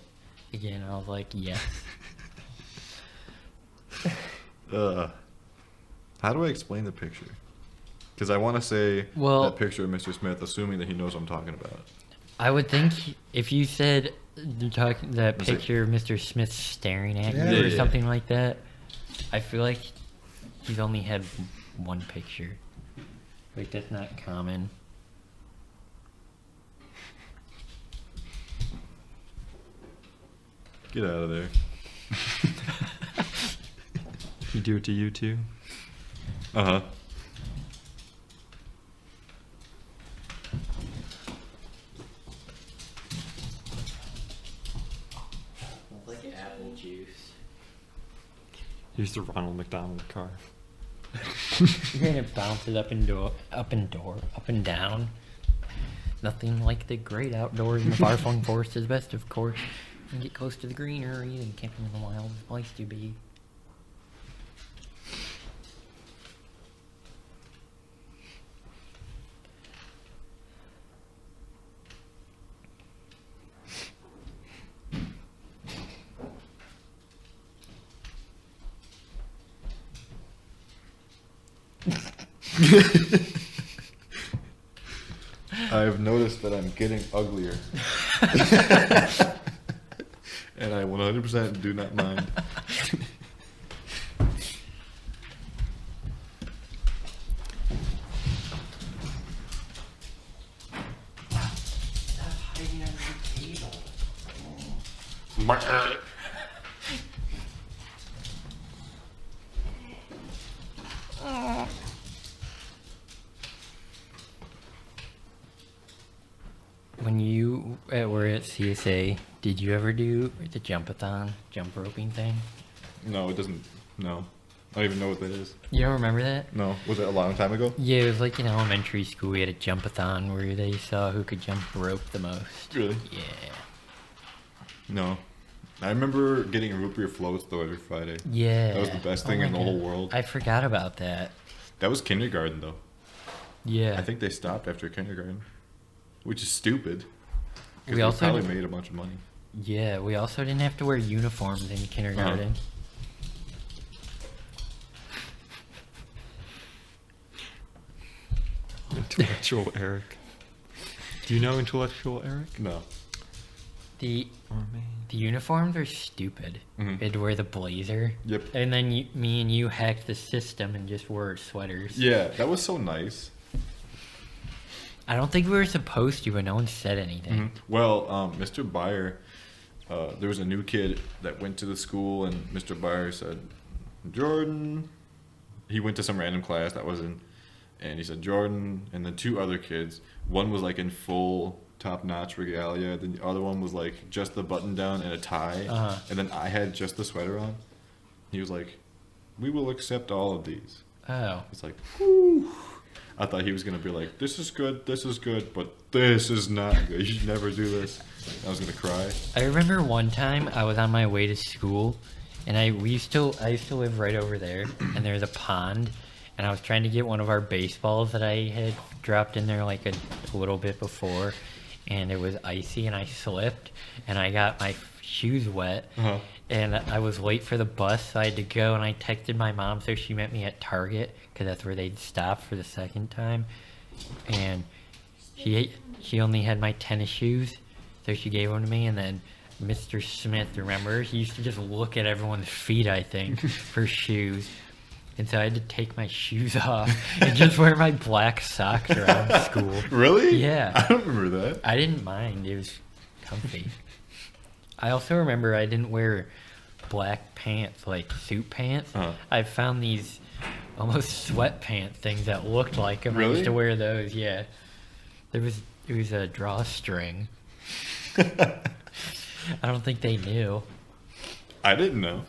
again. I was like, yes. How do I explain the picture? Because I want to say Well- that picture of Mr. Smith, assuming that he knows what I'm talking about. I would think if you said you're talking that Was it- picture of Mr. Smith staring at Yeah, you or yeah. something like that, I feel like he's only had one picture. Like that's not common. Get out of there. You do it to you too? Uh huh. Like apple juice. Here's the Ronald McDonald car. And it bounces up and down. Nothing like the great outdoors in the far-flung forest is best, of course. And get close to the greenery and camping in the wild is a place to be. I've noticed that I'm getting uglier. And I 100% do not mind. Stop hiding under the table. When you were at CSA, did you ever do the jump-a-thon, jump roping thing? No, it doesn't. No. I don't even know what that is. You don't remember that? No. Was it a long time ago? Yeah, it was like in elementary school. We had a jump-a-thon where they saw who could jump rope the most. Really? Yeah. No. I remember getting root beer floats though every Friday. Yeah. That was the best thing my in the whole God. world. I forgot about that. That was kindergarten though. Yeah. I think they stopped after kindergarten, which is stupid. Because We they also probably did- made a bunch of money. Yeah, we also didn't have to wear uniforms in kindergarten. Intellectual Eric. Do you know Intellectual Eric? No. The Oh man. the uniforms are stupid. Mhm. We had to wear the blazer. Yep. And then me and you hacked the system and just wore sweaters. Yeah, that was so nice. I don't think we were supposed to, but no one said anything. Well, Mr. Byer, there was a new kid that went to the school, and Mr. Byer said, Jordan. He went to some random class that wasn't, and he said Jordan, and then two other kids. One was like in full top-notch regalia, then the other one was like just the button down and a tie, and then I had just the sweater on. He was like, "We will accept all of these." Oh. It's like, whew. I thought he was gonna be like, "This is good, but this is not good. You should never do this." I was gonna cry. I remember one time I was on my way to school, and I used to live right over there, and there's a pond, and I was trying to get one of our baseballs that I had dropped in there like a little bit before, and it was icy, and I slipped, and I got my shoes wet, and I was late for the bus, so I had to go, and I texted my mom, so she met me at Target, because that's where they'd stop for the second time, and she only had my tennis shoes, so she gave them to me, and then Mr. Smith, remember? He used to just look at everyone's feet, I think, for shoes. And so I had to take my shoes off and just wear my black socks around school. Really? Yeah. I don't remember that. I didn't mind. It was comfy. I also remember I didn't wear black pants, like suit pants. I found these almost sweatpants things that looked like them. I Really? used to wear those, yeah. It was a drawstring. I don't think they knew. I didn't know.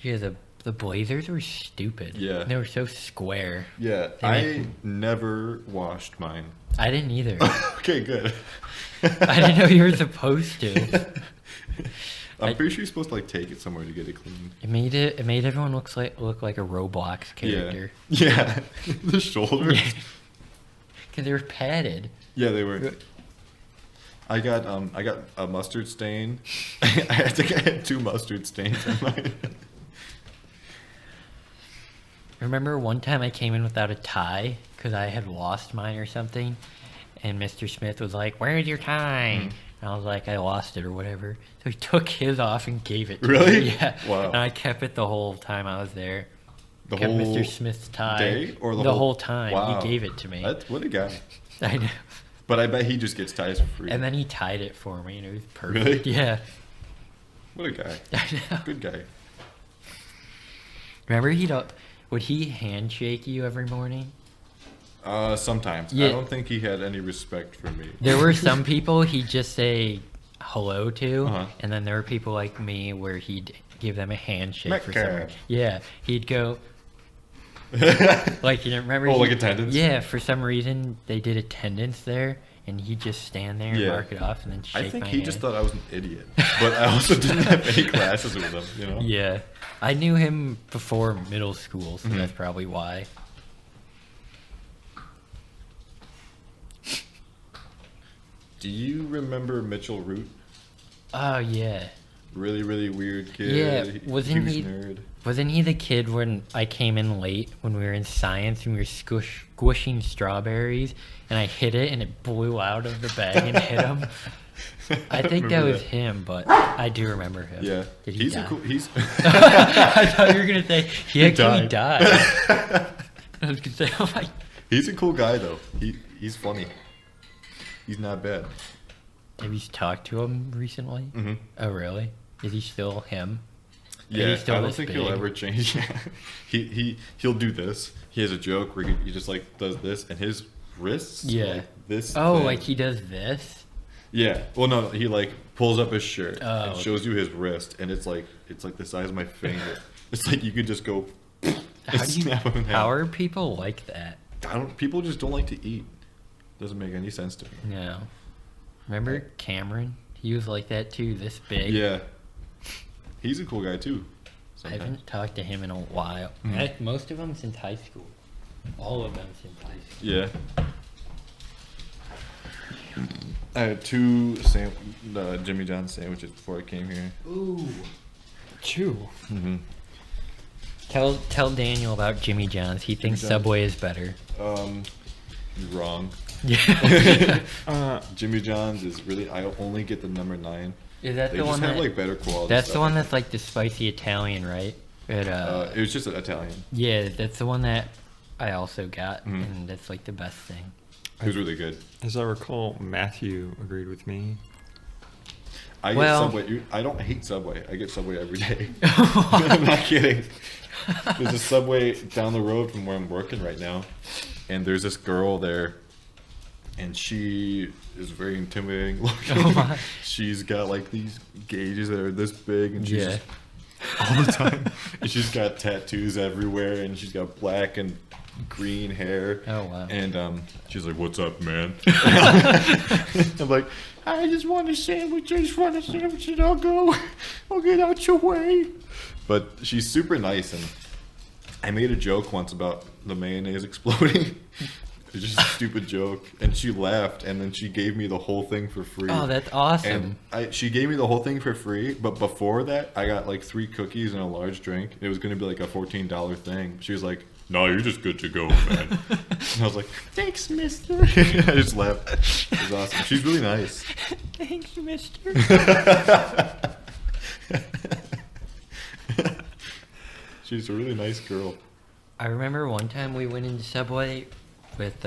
Yeah, the blazers were stupid. Yeah. They were so square. Yeah, They I never washed mine. I didn't either. Okay, good. I didn't know you were supposed to. I'm pretty sure you're supposed to like take it somewhere to get it clean. It made everyone look like a Roblox character. Yeah. The shoulders. Because they were padded. Yeah, they were. I got a mustard stain. I think I had 2 mustard stains on mine. Remember one time I came in without a tie because I had lost mine or something, and Mr. Smith was like, "Where's your tie?" And I was like, "I lost it or whatever." So he took his off and gave it to Really? me. Yeah. Wow. And I kept it the whole time I was there. The Kept whole Mr. Smith's tie day or the whole time. Wow. He gave it to me. What a guy. I know. But I bet he just gets ties for free. And then he tied it for me, and it was perfect. Really? Yeah. What a guy. I know. Good guy. Remember would he handshake you every morning? Sometimes. Yeah. I don't think he had any respect for me. There were some people he'd just say hello to, Uh-huh. and then there were people like me where he'd give them a handshake for some Metcalf. reason. Yeah, he'd go like you know, remember? Oh, like attendance? Yeah, for some reason they did attendance there, and he'd just stand there and Yeah. mark it off, and then shake I think my he hand. just thought I was an idiot. But I also didn't have any classes with him, you know? Yeah, I knew him before middle school, so Mhm. that's probably why. Do you remember Mitchell Root? Oh yeah. Really, really weird kid. Yeah, wasn't huge he- nerd. Wasn't he the kid when I came in late when we were in science and we were squishing strawberries and I hit it and it blew out of the bag and hit him? I think that remember was him, but I do remember him. Yeah. Did he he's die? a cool. He's. I thought you were gonna say he actually died. died. I was gonna say, oh my. He's a cool guy though. He's funny. He's not bad. Have you talked to him recently? Mm-hmm. Oh really? Is he still him? Is Yeah, he still I don't this think he'll big? ever change. He'll do this. He has a joke where he just like does this, and his wrists. Yeah. Like this. Oh, thing. like he does this? Yeah. Well, no, he like pulls up his shirt Oh. and shows you his wrist, and it's like the size of my finger. It's like you could just go. How do you? snap him in half. How are people like that? People just don't like to eat. Doesn't make any sense to me. No. Remember Cameron? He was like that too, this big. Yeah. He's a cool guy too. I sometimes. haven't talked to him in a while. Mhm. Most of them since high school. All of them since high school. Yeah. I had 2 Jimmy John's sandwiches before I came here. Ooh. Chew. Mm-hmm. Tell Daniel about Jimmy John's. He thinks John's. Subway is better. You're wrong. Yeah. Jimmy John's is really. I only get the number 9. Is that They the just one have that? like better quality. That's the stuff. one that's like the spicy Italian, right? At, It was just Italian. yeah, that's the one that I also got, Mhm. and that's like the best thing. It was really good. As I recall, Matthew agreed with me. I Well- get Subway. I don't hate Subway. I get Subway every day. I'm not kidding. There's a Subway down the road from where I'm working right now, and there's this girl there, and she is very intimidating looking. Oh my. She's got like these gauges that are this big, and she's Yeah. just all the time. And she's got tattoos everywhere, and she's got black and green hair. Oh, wow. And she's like, "What's up, man?" I'm like, "I just want a sandwich. I just want a sandwich, and I'll get out your way." But she's super nice, and I made a joke once about the mayonnaise exploding. It's just a stupid joke, and she laughed, and then she gave me the whole thing for free. Oh, that's awesome. And she gave me the whole thing for free, but before that, I got like 3 cookies and a large drink. It was going to be like a $14 thing. She was like, "No, you're just good to go, man." And I was like, "Thanks, mister." I just laughed. It was awesome. She's really nice. Thanks, mister. She's a really nice girl. I remember one time we went into Subway with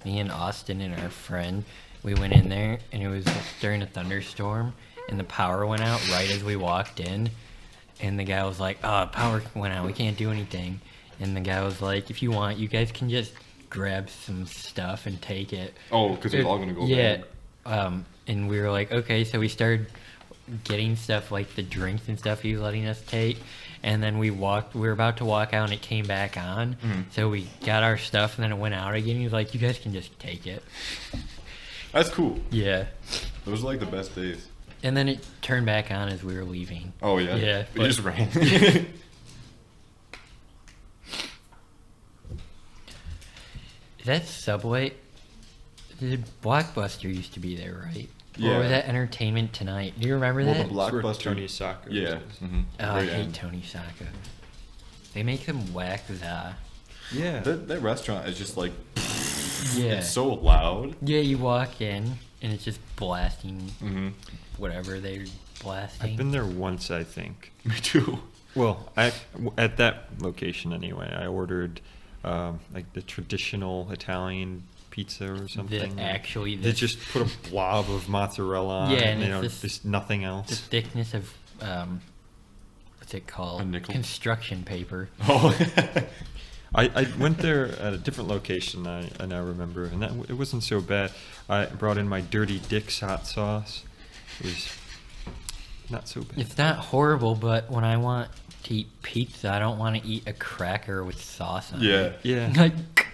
me and Austin and our friend. We went in there, and it was during a thunderstorm, and the power went out right as we walked in. And the guy was like, "Oh, power went out. We can't do anything." And the guy was like, "If you want, you guys can just grab some stuff and take it." Oh, because it's all going to go Yeah. bad. And we were like, okay, so we started getting stuff like the drinks and stuff he was letting us take. And then we were about to walk out, and it came back on. Mhm. So we got our stuff, and then it went out again. He was like, "You guys can just take it." That's cool. Yeah. Those are like the best days. And then it turned back on as we were leaving. Oh, yeah? Yeah, It but- just ran. Is that Subway? The Blockbuster used to be there, right? Yeah. Or was that Entertainment Tonight? Do you remember Well, that? the That's where Blockbuster. Tony Sacco Yeah. is. Mm-hmm. Oh, I hate Tony Sacco. They make them whack the. Yeah. That restaurant is just like, Yeah. it's so loud. Yeah, you walk in and it's just blasting Mm-hmm. whatever they're blasting. I've been there once, I think. Me too. Well, at that location anyway, I ordered like the traditional Italian pizza or something. actually they the- just put a blob of mozzarella on Yeah, it, and you it's know, this- there's nothing The else. thickness of what's it called? A nickel? Construction paper. Oh. I went there at a different location, I now remember, and it wasn't so bad. I brought in my Dirty Dick's hot sauce. It was not so bad. It's not horrible, but when I want to eat pizza, I don't want to eat a cracker with sauce on Yeah. it. Yeah. Like,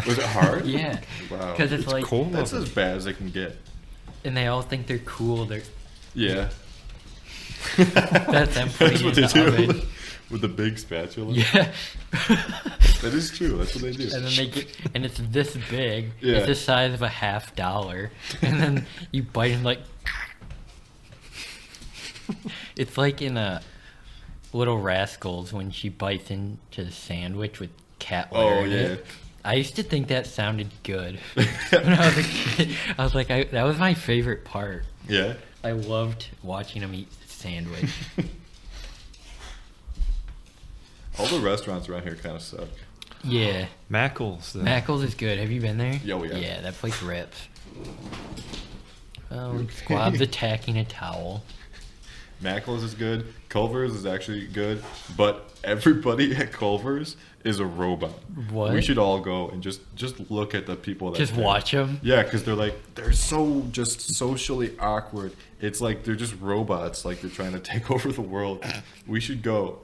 Was it hard? yeah. Wow. Because it's like, cold. That's as bad as it can get. and they all think they're cool. They're Yeah. That's them putting That's what it they in the do. oven. With the big spatula. Yeah. That is true. That's what they do. And then they get, and it's this big. Yeah. It's the size of a $50, and then you bite and like. It's like in a Little Rascals when she bites into the sandwich with cat litter Oh, in yeah. it. I used to think that sounded good when I was a kid. I was like, that was my favorite part. Yeah. I loved watching them eat the sandwich. All the restaurants around here kind of suck. Yeah. Mackles, though. Mackles is good. Have you been there? Yeah, we have. Yeah, that place rips. Oh, Squab's attacking a towel. Mackle's is good. Culver's is actually good, but everybody at Culver's is a robot. What? We should all go and just look at the people that Just there. watch them. Yeah, because they're so just socially awkward. It's like they're just robots. Like they're trying to take over the world. We should go.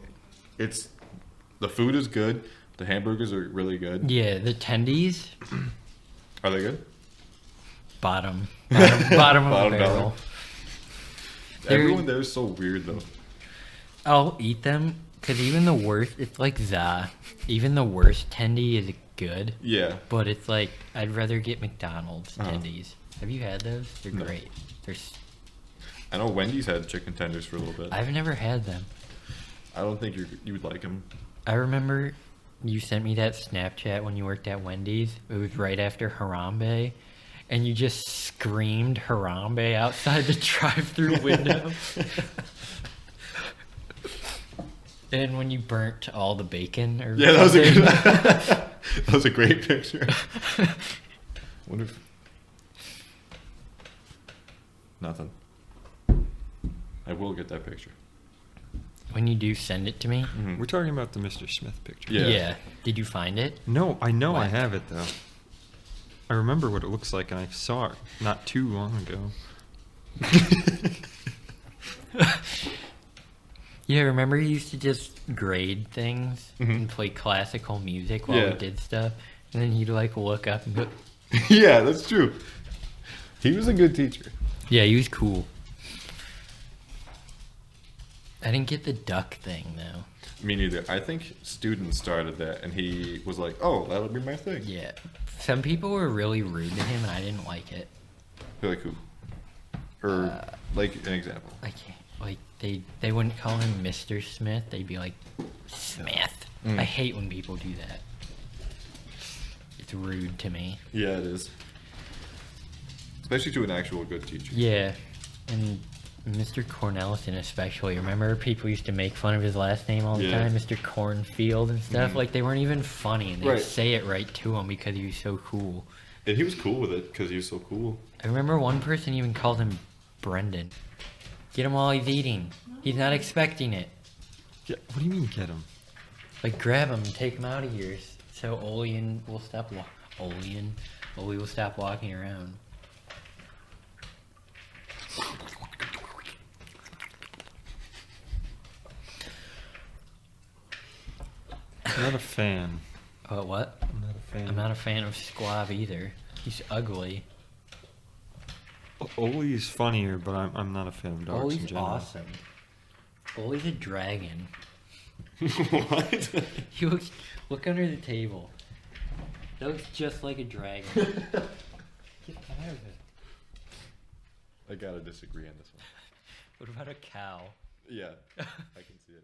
The food is good. The hamburgers are really good. Yeah, the tendies, Are they good? bottom of the Bottom barrel. dollar. They're- Everyone there is so weird though. I'll eat them because even the worst, it's like even the worst tendy is good, Yeah. but it's like I'd rather get McDonald's Uh-huh. tendies. Have you had those? They're No. great. I know Wendy's had chicken tenders for a little bit. I've never had them. I don't think you would like them. I remember you sent me that Snapchat when you worked at Wendy's. It was right after Harambe, and you just screamed Harambe outside the drive-through window. And when you burnt all the bacon, or Yeah, that was a something. good. That was a great picture. Wonder if nothing. I will get that picture. When you do, send it to me. Mhm. We're talking about the Mr. Smith picture. Yeah. Did you find it? No, I know I What? have it though. I remember what it looks like, and I saw it not too long ago. Yeah, remember you used to just grade things Mhm. and play classical music while Yeah. we did stuff, and then he'd like look up and go, Yeah, that's true. He was a good teacher. "Yeah, he was cool." I didn't get the duck thing though. Me neither. I think students started that, and he was like, "Oh, that'll be my thing." Yeah, some people were really rude to him, and I didn't like it. You're like who? Or like an example. I can't. Like they wouldn't call him Mr. Smith. They'd be like Smith. Mm. I hate when people do that. It's rude to me. Yeah, it is. Especially to an actual good teacher. Yeah, and Mr. Cornelison especially. Remember people used to make fun of his last name all the Yeah. time, Mr. Cornfield and stuff. Mhm. Like they weren't even funny, and they'd Right. say it right to him because he was so cool. And he was cool with it because he was so cool. I remember one person even called him Brendan. Get him while he's eating. He's not expecting it. Yeah, what do you mean get him? Like grab him and take him out of here, so Oli will stop. Oli will stop walking around. I'm not a fan. What? I'm not a fan. I'm not a fan of Squab either. He's ugly. Oli's funnier, but I'm not a fan of dogs in Oli's general. awesome. Oli's a dragon. What? He looks. Look under the table. That looks just like a dragon. Get out of it. I gotta disagree on this one. What about a cow? Yeah, I can see it.